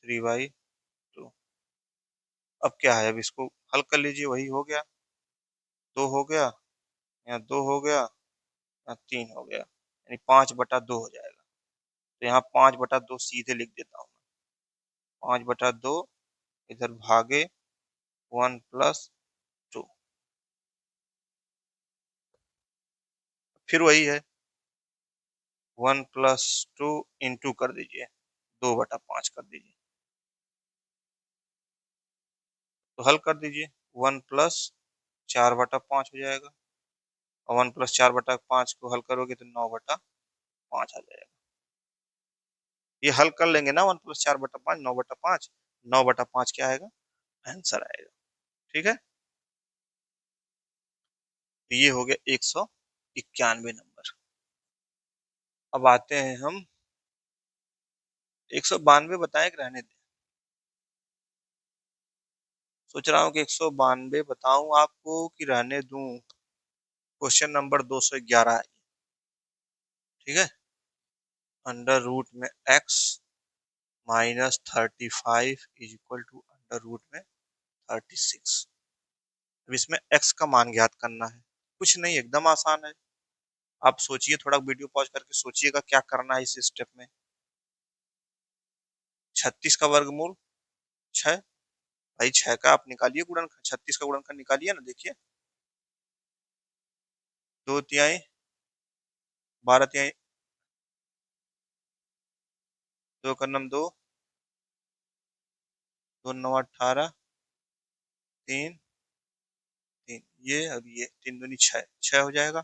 3/2। अब क्या है, अब इसको हल कर लीजिए, वही हो गया। 2 हो गया, यहाँ 2 हो गया, यहाँ 3 हो गया, यानी 5/2 हो जाएगा। तो यहाँ 5/2 सीधे लिख देता हूँ। 5/2 इधर भागे 1 + 2। फिर वही है, 1 + 2 × कर दीजिए, 2/5 कर दीजिए। तो हल कर दीजिए। 1+4/5 हो जाएगा, और 1+4/5 को हल करोगे तो 9/5 आ जाएगा। ये हल कर लेंगे ना, 1+4/5 9/5, 9/5 क्या आएगा, आंसर आएगा। ठीक है, तो ये हो गया 191 नंबर। अब आते हैं हम 192, बताए कि रहने दें? सोच रहा हूँ कि 192 बताऊं आपको कि रहने दूं। क्वेश्चन नंबर 211 है। ठीक है, अंडर रूट में x -35 is equal to under root में 36। अब इसमें x का मान ज्ञात करना है। कुछ नहीं, एकदम आसान है। आप सोचिए, थोड़ा वीडियो पॉज करके सोचिएगा क्या करना है इस स्टेप में। 36 का वर्गमूल 6। भाई 6 का आप निकालिए गुणनखंड, 36 का गुणनखंड निकालिए ना, देखिए। 2 तिहाई 12 तिहाई, 2 का 9 2, 2 9 18, 3 3, ये अब ये 3 दूनी 6, 6 हो जाएगा।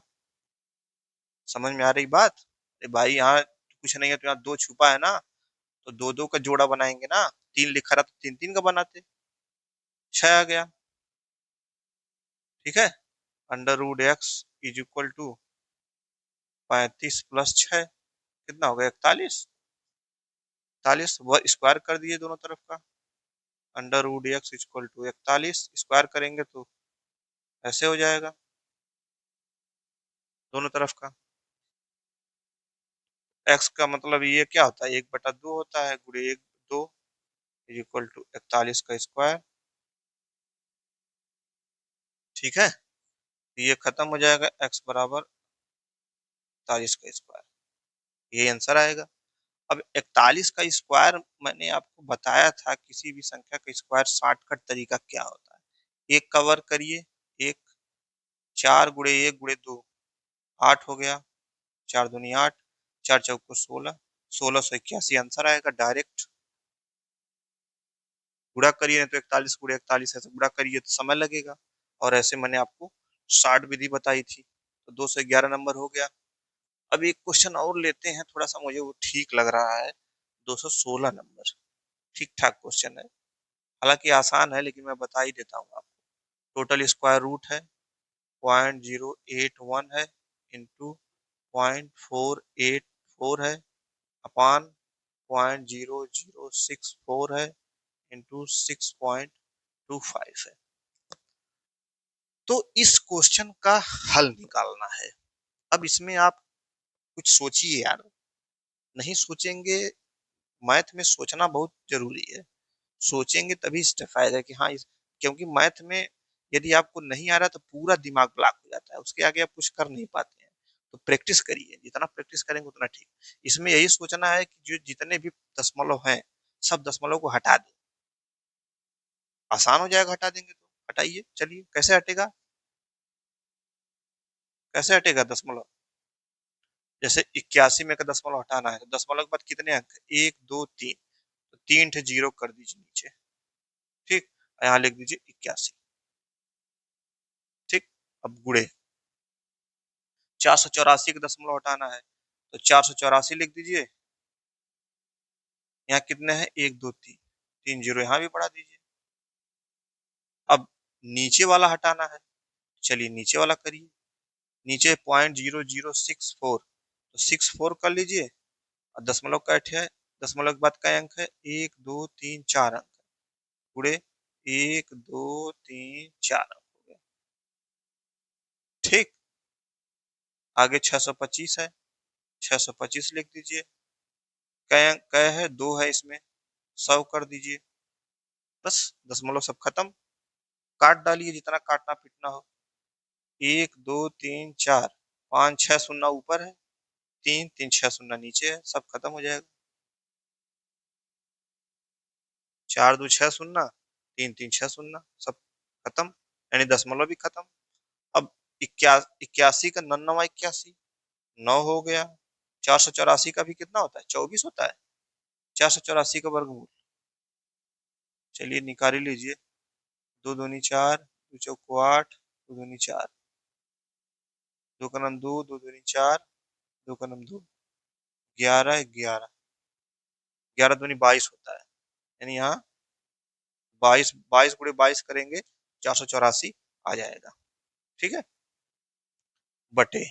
समझ में आ रही बात? अरे भाई यहाँ कुछ नहीं है तो यहाँ 2 छुपा है ना, तो 2 2 का जोड़ा बनाएंगे ना। 3 लिखा रहा तो 3 3 का बनाते। 6 आ गया। ठीक है, under root x is equal to 35 + 6, कितना हो गया, 41। 41 वह स्क्वायर कर दिए दोनों तरफ का। Under root x equal to 41, square करेंगे तो ऐसे हो जाएगा दोनों तरफ का। x का मतलब ये क्या होता है, 1/2 होता है, गुणे 1 2 इज इक्वल टू 41 का स्क्वायर। ठीक है, ये खत्म हो जाएगा, x बराबर 41 का स्क्वायर, ये आंसर आएगा। अब 41 का स्क्वायर मैंने आपको बताया था, किसी भी संख्या का स्क्वायर शॉर्टकट तरीका क्या होता है। एक कवर करिए, एक 4 × 1 × 2 8 हो गया, 4 दूनी 8, 4 चौको 16, 1681 आंसर आएगा डायरेक्ट। गुणा करिए तो 41 × 41 ऐसे गुणा करिए तो समय लगेगा। और ऐसे मैंने आपको शॉर्ट विधि बताई थी, तो 211 नंबर हो गया। अब एक क्वेश्चन और लेते हैं, थोड़ा सा मुझे वो ठीक लग रहा है। 216 नंबर ठीक ठाक क्वेश्चन है, हालांकि आसान है, लेकिन मैं बता ही देता हूँ आपको। टोटल स्क्वायर रूट है 0.081 है, इंटू 0.484 है, अपान 0.0064 है, इंटू 6.25 है। तो इस क्वेश्चन का हल निकालना है। अब इसमें आप कुछ सोचिए यार, नहीं सोचेंगे। मैथ में सोचना बहुत जरूरी है, सोचेंगे तभी इससे फायदा है कि हाँ क्योंकि मैथ में यदि आपको नहीं आ रहा तो पूरा दिमाग ब्लॉक हो जाता है, उसके आगे आप कुछ कर नहीं पाते हैं। तो प्रैक्टिस करिए, जितना प्रैक्टिस करेंगे उतना ठीक। इसमें यही सोचना है कि जो जितने भी दशमलव हैं, सब दशमलव को हटा दें। आसान हो जाएगा, हटा देंगे तो। हटाइए, चलिए, कैसे हटेगा, कैसे हटेगा दशमलव। जैसे 81 में का दशमलव हटाना है, तो दशमलव के बाद कितने अंक, 1 2 3, तो 3 ठे जीरो कर दीजिए नीचे। ठीक, यहाँ लिख दीजिए 81। ठीक, अब गुड़े 484 का दशमलव हटाना है, तो 484 लिख दीजिए। यहाँ कितने हैं, 1 2 3, 3 जीरो यहाँ भी बढ़ा दीजिए। अब नीचे वाला हटाना है, चलिए नीचे वाला करिए। नीचे 0.0064, तो 64 कर लीजिए, और दशमलव का है, दशमलव के बाद का अंक है, 1 2 3 4 अंक, पूरे 1 2 3 4 अंक हो गया। ठीक, आगे 625 है, 625 लिख दीजिए। कै कै है, 2 है इसमें, 100 कर दीजिए। बस दशमलव सब खत्म। काट डालिए जितना काटना पीटना हो। 1 2 3 4, 5 6 शून्य ऊपर है, 3 3 6 शून्य नीचे है, सब खत्म हो जाएगा। 4 2 6 शून्य, 3 3 6 शून्य, सब खत्म, यानी दशमलव भी खत्म। अब 81 का 9 9 81, 9 हो गया। 484 का भी कितना होता है, 24 होता है। 484 का वर्गमूल, चलिए निकाल लीजिए। दो दूनी 4, दो चौको 8, दो दूनी 4, दो का नाम 2, दो दूनी 4, दो का नाम 2, 11, 11, 11 दूनी 22 होता है। यानी यहाँ 22, 22 गुणे 22 करेंगे 484 आ जाएगा। ठीक है, बटे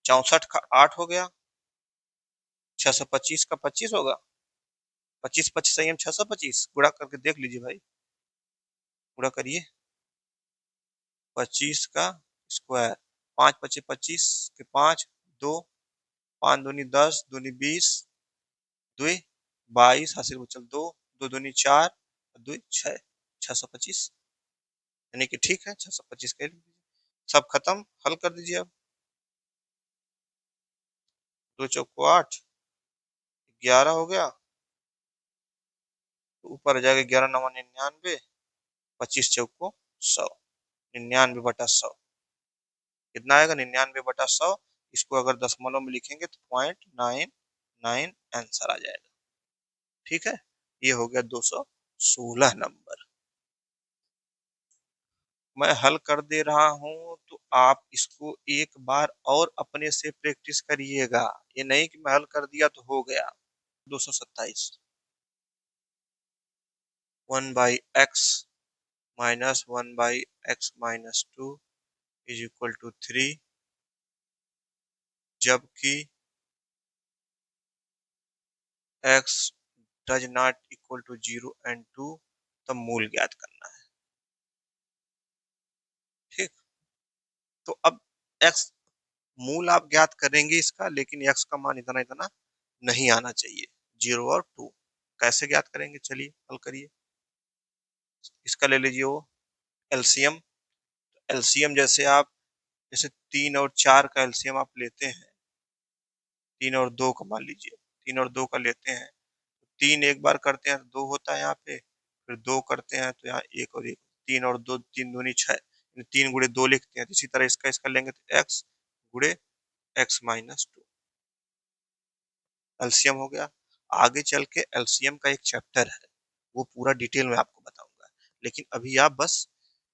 64 का 8 हो गया, 625 का 25 होगा, 25 25 संयम 625, गुणा करके देख लीजिए भाई, गुणा करिए 25 का स्क्वायर, 5 25 25 के 5, 2, 5 दूनी 10, दूनी 20, 2 22, हासिल बचल 2, 2 दूनी 4, 2 6, 625। यानी कि ठीक है, 625 कह लीजिए। सब खत्म, हल कर दीजिए अब। 2 चौको 8, 11 हो गया, तो ऊपर आ जाएगा 11 9 99, 25 चौको 100, 99/100 कितना आएगा, 99/100। इसको अगर दशमलव में लिखेंगे तो 0.99 आंसर आ जाएगा। ठीक है, ये हो गया 216 नंबर। मैं हल कर दे रहा हूं तो आप इसको एक बार और अपने से प्रैक्टिस करिएगा, ये नहीं कि मैं हल कर दिया तो हो गया। 227, 1/x minus 1/x minus 2 is equal to 3, जबकि x does not equal to 0 and 2, तब मूल ज्ञात करना है। ठीक, तो अब x मूल आप ज्ञात करेंगे इसका, लेकिन x का मान इतना इतना नहीं आना चाहिए, 0 और 2। कैसे ज्ञात करेंगे, चलिए हल करिए। इसका ले लीजिए वो एलसीएम। एलसीएम जैसे आप, जैसे 3 और 4 का एलसीएम आप लेते हैं, 3 और 2 का मान लीजिए, 3 और 2 का लेते हैं, 3 एक बार करते हैं तो 2 होता है यहाँ पे, फिर 2 करते हैं तो यहाँ 1 और 1, 3 और 2, 3 दूनी 6, 3 गुणे 2 लिखते हैं। इसी तरह इसका लेंगे तो x गुणे x माइनस 2 एलसीएम हो गया। आगे चल के एलसीएम का एक चैप्टर है, वो पूरा डिटेल में आपको बताऊंगा, लेकिन अभी आप बस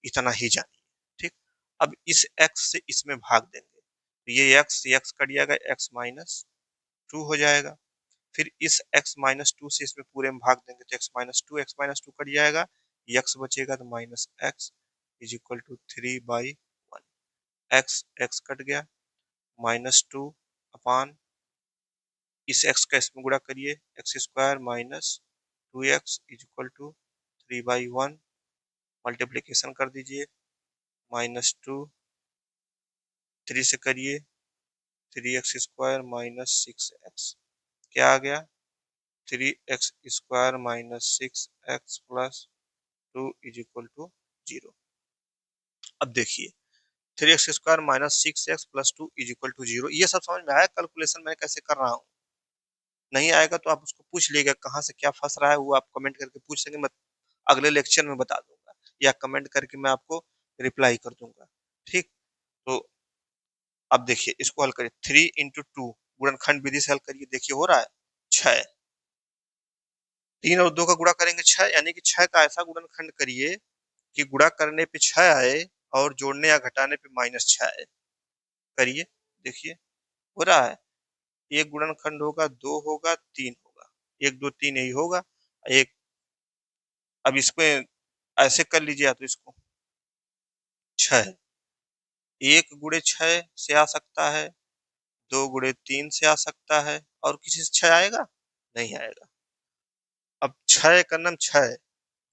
इतना ही जानिए। ठीक, अब इस x से इसमें भाग देंगे तो ये x कट जाएगा, x माइनस 2 हो जाएगा। फिर इस x माइनस 2 से इसमें पूरे में भाग देंगे तो x माइनस टू कट जाएगा, x बचेगा तो minus X is equal to 3/1। x cut गया, -2 अपान इस x का इसमें गुणा करिए, x² minus 2x is equal to 3/1, multiplication कर दीजिए, -2 3 से करिए, 3x² माइनस 6x, क्या आ गया, 3x² minus 6x plus 2 is equal to 0। अब देखिए, 3x² minus 6x plus 2 is equal to 0, ये सब समझ में आया कैलकुलेशन मैं कैसे कर रहा हूँ। नहीं आएगा तो आप उसको पूछ लीजिएगा कहाँ से क्या फंस रहा है, वो आप कमेंट करके पूछ सकेंगे, मैं अगले लेक्चर में बता दूंगा, या कमेंट करके मैं आपको रिप्लाई कर दूंगा। ठीक, तो अब देखिए इसको हल करिए, 3 × 2 गुणनखंड विधि से हल करिए, देखिए हो रहा है 6, 3 और 2 का गुणा करेंगे 6, यानी कि 6 का ऐसा गुणनखंड करिए कि गुणा करने पे 6 आए और जोड़ने या घटाने पे -6 आए। करिए, देखिए हो रहा है, एक गुणनखंड होगा, 2 होगा, 3 होगा, 1 2 3 यही होगा एक। अब इसमें ऐसे कर लीजिए, तो इसको 6, 1 गुणे 6 से आ सकता है, 2 गुणे 3 से आ सकता है, और किसी से 6 आएगा, नहीं आएगा। अब 6 का नाम 6,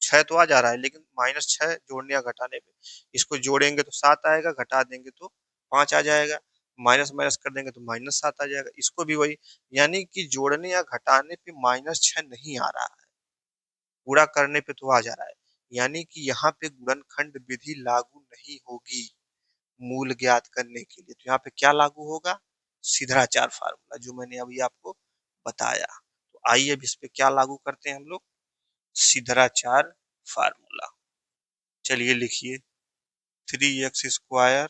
6 तो आ जा रहा है, लेकिन -6 जोड़ने या घटाने पे, इसको जोड़ेंगे तो 7 आएगा, घटा देंगे तो 5 आ जाएगा, माइनस माइनस कर देंगे तो -7 आ जाएगा, इसको भी वही। यानी कि जोड़ने या घटाने पे -6 नहीं आ रहा है, गुणा करने पे तो आ जा रहा है, यानी कि यहाँ पे गुणनखंड विधि लागू नहीं होगी मूल ज्ञात करने के लिए। तो यहाँ पे क्या लागू होगा, सिधाचार फार्मूला, जो मैंने अभी आपको बताया। तो आइए अब इस पे क्या लागू करते हैं हम लोग, सिधाचार फार्मूला। चलिए लिखिए, 3x²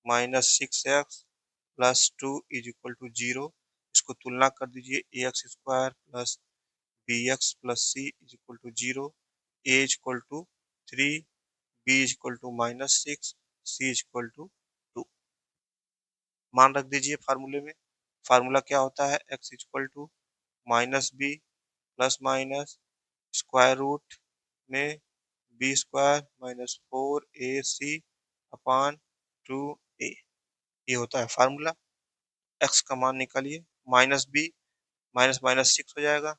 minus 6x plus 2 is equal to 0। इसको तुलना कर दीजिए, ax² plus bx plus c is equal to 0। A equal to 3, B equal to -6, C equal to 2। मान रख दीजिए फार्मूले में। फार्मूला क्या होता है, X equal to -b plus minus square root में B square -4ac upon 2a। ये होता है फार्मूला। एक्स का मान निकालिए, -b माइनस माइनस 6 हो जाएगा,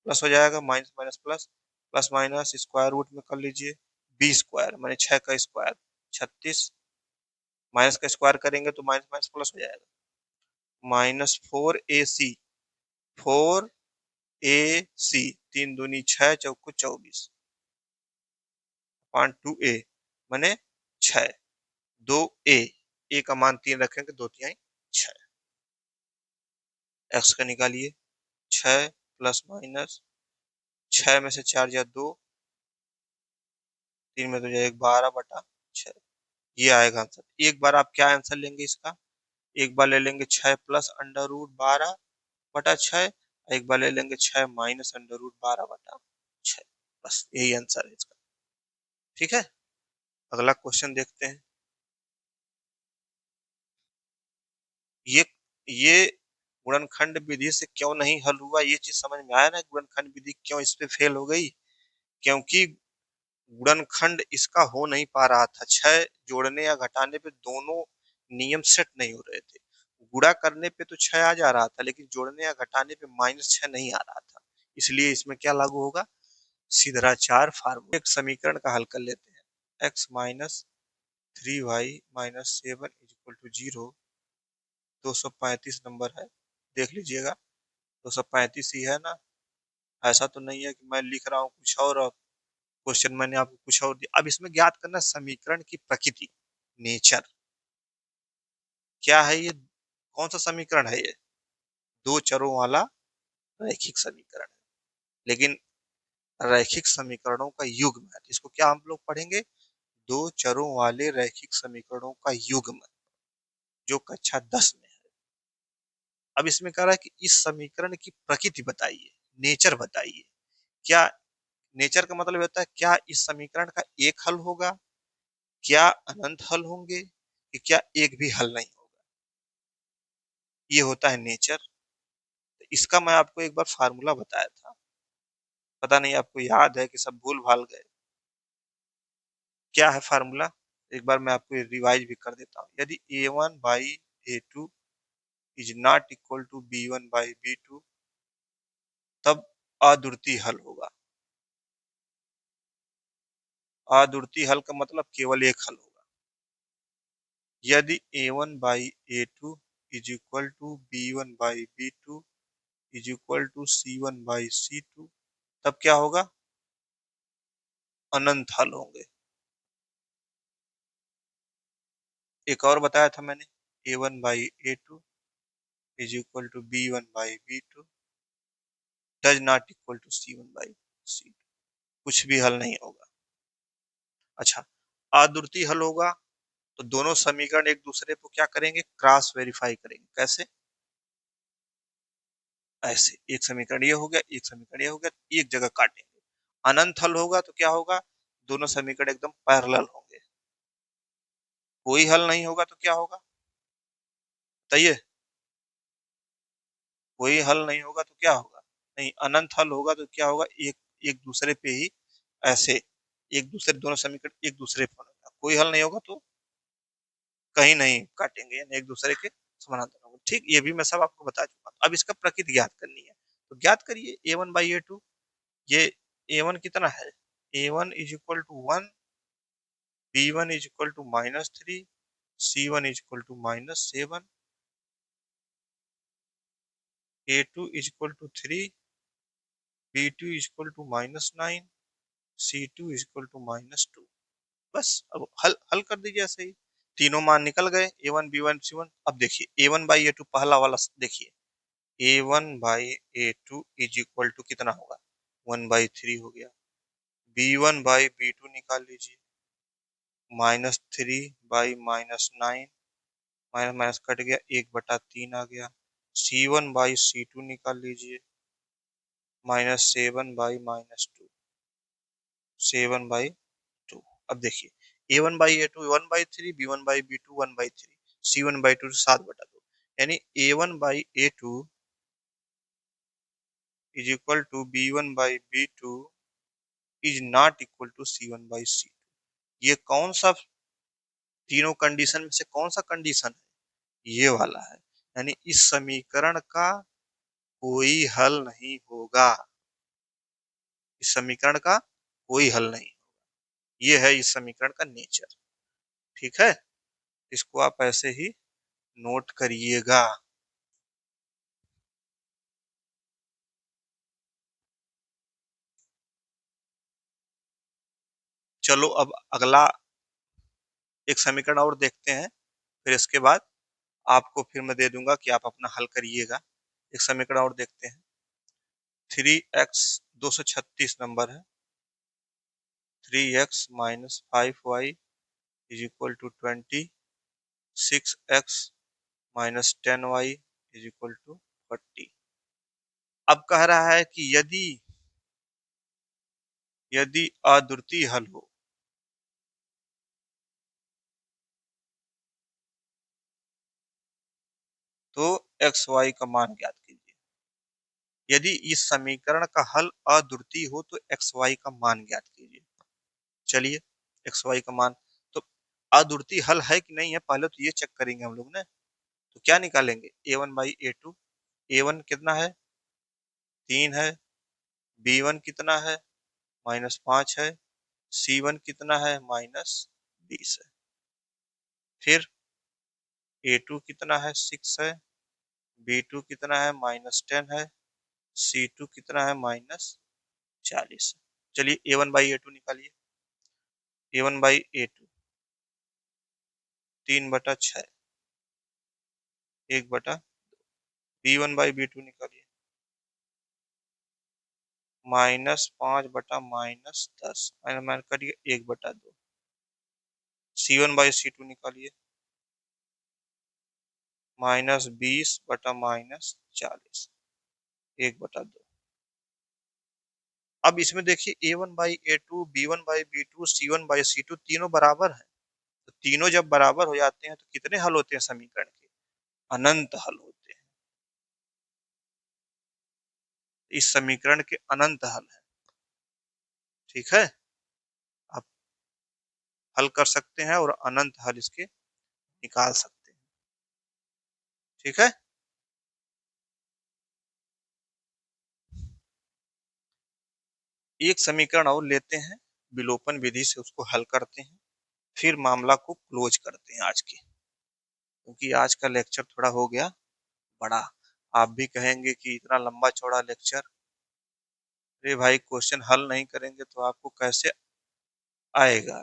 प्लस हो जाएगा, minus minus plus, plus minus square root में कर लीजिए बी स्क्वायर माने 6 का स्क्वायर 36, माइनस का स्क्वायर करेंगे तो माइनस माइनस प्लस हो जाएगा, -4ac, 4ac, 3 दूनी 6 चौको 24 अपान 2a माने 6, 2a, ए का मान 3 रखेंगे 2 तिहाई 6। एक्स का निकालिए, 6 प्लस माइनस 6 में से 4 या 2, 3 में तो जाए 12/6। ये आएगा आंसर। एक बार आप क्या आंसर लेंगे इसका, एक बार ले लेंगे 6 प्लस अंडर रूट 12/6, एक बार ले लेंगे 6 माइनस अंडर रूट 12/6। बस यही आंसर है इसका। ठीक है, अगला क्वेश्चन देखते हैं। ये ये गुणनखंड विधि से क्यों नहीं हल हुआ, ये चीज समझ में आया ना, गुणनखंड विधि क्यों इस पे फेल हो गई। क्योंकि गुणनखंड इसका हो नहीं पा रहा था, 6 जोड़ने या घटाने पे दोनों नियम सेट नहीं हो रहे थे। गुणा करने पे तो 6 आ जा रहा था, लेकिन जोड़ने या घटाने पे -6 नहीं आ रहा था। इसलिए इसमें क्या लागू होगा, सिद्धाचार फार्मूला। एक समीकरण का हल कर लेते हैं। x minus 3y minus 7 equal to 0, 235 number है, देख लीजिएगा। 235 ही है ना, ऐसा तो नहीं है कि मैं लिख रहा हूँ कुछ और क्वेश्चन मैंने आपको कुछ और दिया। अब इसमें ज्ञात करना समीकरण की प्रकृति, नेचर। क्या है ये, कौन सा समीकरण है ये, दो चरों वाला रैखिक समीकरण है। लेकिन रैखिक समीकरणों का युग्म है, इसको क्या हम लोग पढ़ेंगे, दो चरों वाले रैखिक समीकरणों का युग्म, जो कक्षा 10 में है। अब इसमें कह रहा है कि इस समीकरण की प्रकृति बताइए, नेचर बताइए। क्या नेचर का मतलब होता है, क्या इस समीकरण का एक हल होगा, क्या अनंत हल होंगे, कि क्या एक भी हल नहीं होगा, ये होता है नेचर। इसका मैं आपको एक बार फार्मूला बताया था, पता नहीं आपको याद है कि सब भूल भाल गए। क्या है फार्मूला, एक बार मैं आपको रिवाइज भी कर देता हूँ। यदि a1/a2 is not equal to b1/b2, तब अद्वितीय हल होगा। अद्वितीय हल का मतलब केवल एक हल होगा। यदि a1/a2 is equal to b1/b2 is equal to c1/c2, तब क्या होगा, अनंत हल होंगे। एक और बताया था मैंने, a1/a2 is equal to b1/b2 does not equal to c1/c2, कुछ भी हल नहीं होगा। अच्छा, अद्वितीय हल होगा तो दोनों समीकरण एक दूसरे को क्या करेंगे, क्रॉस वेरीफाई करेंगे। कैसे, ऐसे एक समीकरण ये हो गया, एक समीकरण ये हो गया, एक जगह काटेंगे। अनंत हल होगा तो क्या होगा, दोनों समीकरण एकदम पैरेलल होंगे। कोई हल नहीं होगा तो क्या होगा बताइए, कोई हल नहीं होगा तो क्या होगा, नहीं अनंत हल होगा तो क्या होगा, एक एक दूसरे पे ही ऐसे, एक दूसरे दोनों समीकरण एक दूसरे पर होगा। कोई हल नहीं होगा तो कहीं नहीं काटेंगे, यानी एक दूसरे के समानांतर होंगे। ठीक, ये भी मैं सब आपको बता चुका हूं। अब इसका प्रकृति ज्ञात करनी है, तो ज्ञात करिए a1/a2। ये a1 कितना है, a1 is equal to 1, b1 is equal to -3, c1 is equal to -7, a2 is equal to 3, b2 is equal to -9, c2 is equal to -2। बस अब हल हल कर दीजिए ऐसे ही, तीनों मान निकल गए, a1 b1 c1। अब देखिए a1/a2 पहला वाला देखिए, a1/a2 इज इक्वल टू कितना होगा, 1/3 हो गया। b1/b2 निकाल लीजिए, -3/-9, माइनस माइनस कट गया, 1/3 आ गया। c1/c2 निकाल लीजिए, -7/-2, 7/2। अब देखिए A1/A2 1/3, B1/B2 1/3, C1/2 7/2, यानी A1/A2 is equal to B1/B2 is not equal to C1/C2। ये कौन सा तीनों कंडीशन में से कौन सा कंडीशन है? ये वाला है, यानी इस समीकरण का कोई हल नहीं होगा। इस समीकरण का कोई हल नहीं। ये है इस समीकरण का नेचर। ठीक है, इसको आप ऐसे ही नोट करिएगा। चलो अब अगला एक समीकरण और देखते हैं, फिर इसके बाद आपको फिर मैं दे दूंगा कि आप अपना हल करिएगा। एक समीकरण और देखते हैं। 3x 236 नंबर है। 3x minus 5y is equal to 20। 6x minus 10y is equal to 40। अब कह रहा है कि यदि यदि अद्वितीय हल हो तो एक्स वाई का मान ज्ञात कीजिए। यदि इस समीकरण का हल अद्वितीय हो तो एक्स वाई का मान ज्ञात कीजिए। चलिए, एक्स वाई का मान तो अद्वितीय हल है कि नहीं है पहले तो ये चेक करेंगे हम लोग ने। तो क्या निकालेंगे? A1/A2। A1 कितना है? 3 है। B1 कितना है? -5 है। C1 कितना है? -20 है। फिर A2 कितना है? 6 है। B2 कितना है? -10 है। C2 कितना है? -40 है। चलिए A1/A2 निकालिए। A1/A2 3/6, 1/। B1/B2 निकालिए। -5 -10 माइनस करिए 1/2। C1/C2 निकालिए। -20 बटा -40, 1/2। अब इसमें देखिए A1/A2 B1/B2 C1/C2 तीनों बराबर है। तो तीनों जब बराबर हो जाते हैं तो कितने हल होते हैं समीकरण के? अनंत हल होते हैं। इस समीकरण के अनंत हल है। ठीक है, आप हल कर सकते हैं और अनंत हल इसके निकाल सकते हैं। ठीक है, एक समीकरण और लेते हैं, विलोपन विधि से उसको हल करते हैं, फिर मामला को क्लोज करते हैं आज के। क्योंकि आज का लेक्चर थोड़ा हो गया बड़ा। आप भी कहेंगे कि इतना लंबा चौड़ा लेक्चर, अरे भाई क्वेश्चन हल नहीं करेंगे तो आपको कैसे आएगा?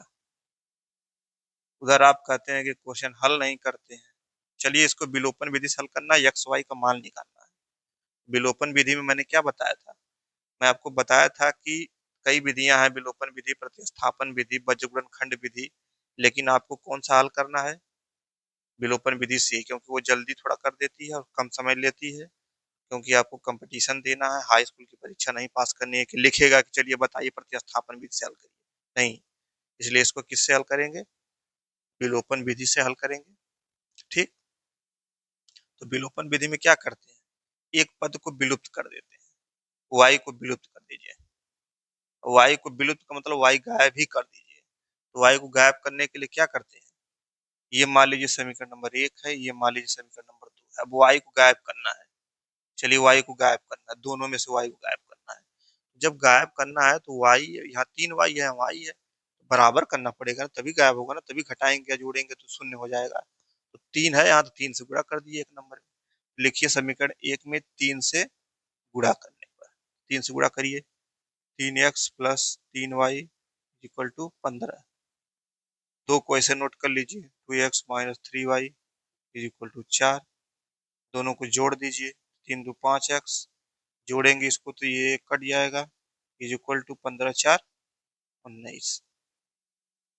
उधर आप कहते हैं कि क्वेश्चन हल नहीं करते हैं। चलिए इसको विलोपन विधि से हल करना है, एक्स वाई का मान निकालना है। विलोपन विधि में मैंने क्या बताया था? मैं आपको बताया था कि कई विधियां हैं, विलोपन विधि, प्रतिस्थापन विधि, बज्रगुणन खंड विधि। लेकिन आपको कौन सा हल करना है? विलोपन विधि से, क्योंकि वो जल्दी थोड़ा कर देती है और कम समय लेती है। क्योंकि आपको कंपटीशन देना है, हाई स्कूल की परीक्षा नहीं पास करनी है कि लिखेगा कि चलिए बताइए प्रतिस्थापन विधि से हल करिए। नहीं, इसलिए इसको किससे हल करेंगे? विलोपन विधि से हल करेंगे। ठीक, तो विलोपन विधि में क्या करते हैं? एक पद को विलुप्त कर देते हैं। वाई को विलुप्त कर दीजिए। वाई को विलुप्त का मतलब वाई गायब ही कर दीजिए। तो वाई को गायब करने के लिए क्या करते हैं? ये मान लीजिए समीकरण नंबर 1 है, ये मान लीजिए समीकरण नंबर 2 है। अब वाई को गायब करना है। चलिए वाई को गायब करना है, दोनों में से वाई को गायब करना है। जब गायब करना है तो वाई, यहाँ 3 वाई है, वाई है, बराबर करना पड़ेगा ना, तभी गायब होगा ना, तभी घटाएंगे या जोड़ेंगे तो शून्य हो जाएगा। तो 3 है यहाँ, तो 3 से गुणा कर दिए एक नंबर में। लिखिए समीकरण 1 में 3 से गुणा करने पर, 3 से गुणा करिए। 3x plus 3y equal to 15। दो को ऐसे नोट कर लीजिए। 2x minus 3y is equal to 4। दोनों को जोड़ दीजिए। 3 दो 5x, जोड़ेंगे इसको तो ये कट जाएगा। Is equal to 15×4 19।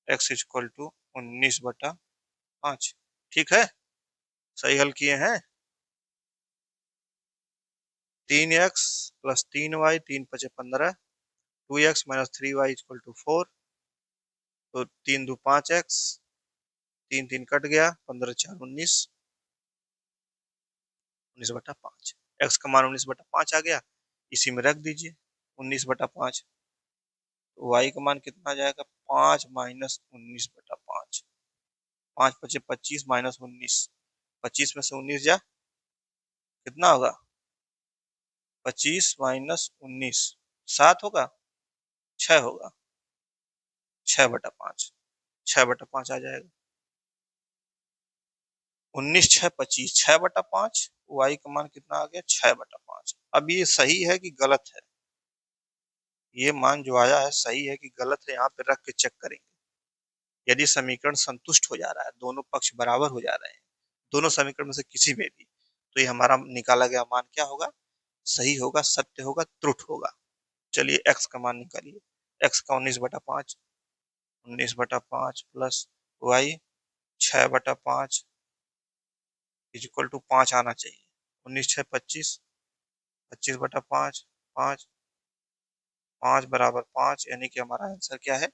x is equal to 19/5। ठीक है, सही हल किए हैं। 3x plus 3y, 3×5 = 15, 2x minus 3y equal to 4। तो 3 दो 5x, 3 3 कट गया, 15 4 19, 19/5। x का मान 19/5 आ गया, इसी में रख दीजिए 19/5। तो y का मान कितना आ जाएगा, 5 माइनस 19/5। 5 पचे 25 माइनस 19, 25 में से 19 जा, कितना होगा, 25 माइनस 19, 7 होगा, 6 होगा, 6/5, 6/5 आ जाएगा। 19 6 25, 6/5। वाई का मान कितना आ गया, 6/5। अब ये सही है कि गलत है, ये मान जो आया है सही है कि गलत है, यहाँ पे रख के चेक करेंगे। यदि समीकरण संतुष्ट हो जा रहा है, दोनों पक्ष बराबर हो जा रहे हैं, दोनों समीकरण में से किसी में भी, तो ये हमारा निकाला गया मान क्या होगा, सही होगा, सत्य होगा, त्रुट होगा। चलिए एक्स का मान निकालिए। एक्स का 19/5, 19/5 plus Y 6/5 is equal to 5 आना चाहिए। 19 6 25, 25/5, 5, 5 बराबर 5, यानी कि हमारा आंसर क्या है,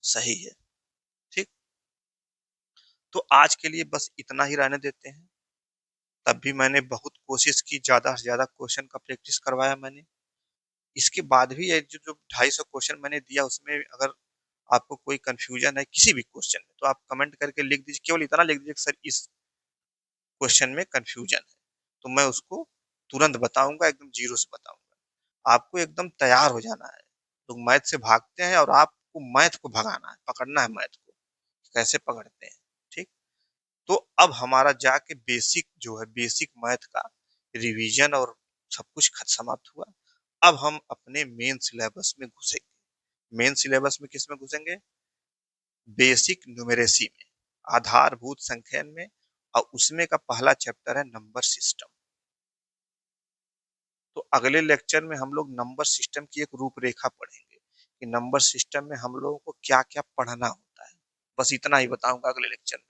सही है। ठीक, तो आज के लिए बस इतना ही रहने देते हैं। तब भी मैंने बहुत कोशिश की, ज्यादा से ज्यादा क्वेश्चन का प्रैक्टिस करवाया मैंने। इसके बाद भी ये जो 250 क्वेश्चन मैंने दिया, उसमें अगर आपको कोई कंफ्यूजन है किसी भी क्वेश्चन में, तो आप कमेंट करके लिख दीजिए, केवल इतना लिख दीजिए सर इस क्वेश्चन में कंफ्यूजन है, तो मैं उसको तुरंत बताऊंगा, एकदम जीरो से बताऊंगा। आपको एकदम तैयार हो जाना है। लोग मैथ से भागते हैं और आपको मैथ को भगाना है, पकड़ना है मैथ को, कैसे पकड़ते हैं। ठीक, तो अब हमारा जाके बेसिक जो है, बेसिक मैथ का रिवीजन और सब कुछ समाप्त हुआ। अब हम अपने मेन सिलेबस में घुसेंगे। मेन सिलेबस में किस में घुसेंगे, बेसिक न्यूमेरेसी में, आधारभूत संख्यन में, और उसमें का पहला चैप्टर है नंबर सिस्टम। तो अगले लेक्चर में हम लोग नंबर सिस्टम की एक रूपरेखा पढ़ेंगे कि नंबर सिस्टम में हम लोगों को क्या क्या पढ़ना होता है। बस इतना ही बताऊंगा अगले लेक्चर में।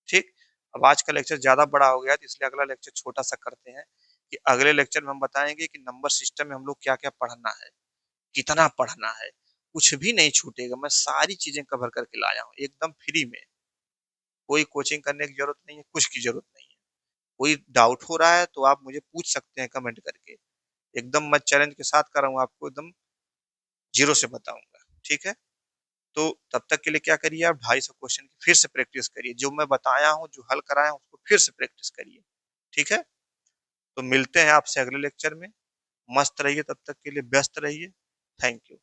ठीक, अब आज का लेक्चर ज्यादा बड़ा हो गया, तो इसलिए अगला लेक्चर छोटा सा करते हैं कि अगले लेक्चर में हम बताएंगे कि नंबर सिस्टम में हम लोग क्या क्या पढ़ना है, कितना पढ़ना है। कुछ भी नहीं छूटेगा, मैं सारी चीजें कवर करके लाया हूँ एकदम फ्री में। कोई कोचिंग करने की जरूरत नहीं है, कुछ की जरूरत नहीं है। कोई डाउट हो रहा है तो आप मुझे पूछ सकते हैं कमेंट करके। एकदम मैं चैलेंज के साथ कर रहा हूँ, आपको एकदम जीरो से बताऊंगा। ठीक है, तो तब तक के लिए क्या करिए, आप 250 क्वेश्चन की फिर से प्रैक्टिस करिए, जो मैं बताया हूँ, जो हल कराया हूँ, उसको फिर से प्रैक्टिस करिए। ठीक है, तो मिलते हैं आपसे अगले लेक्चर में। मस्त रहिए, तब तक के लिए व्यस्त रहिए। Thank you.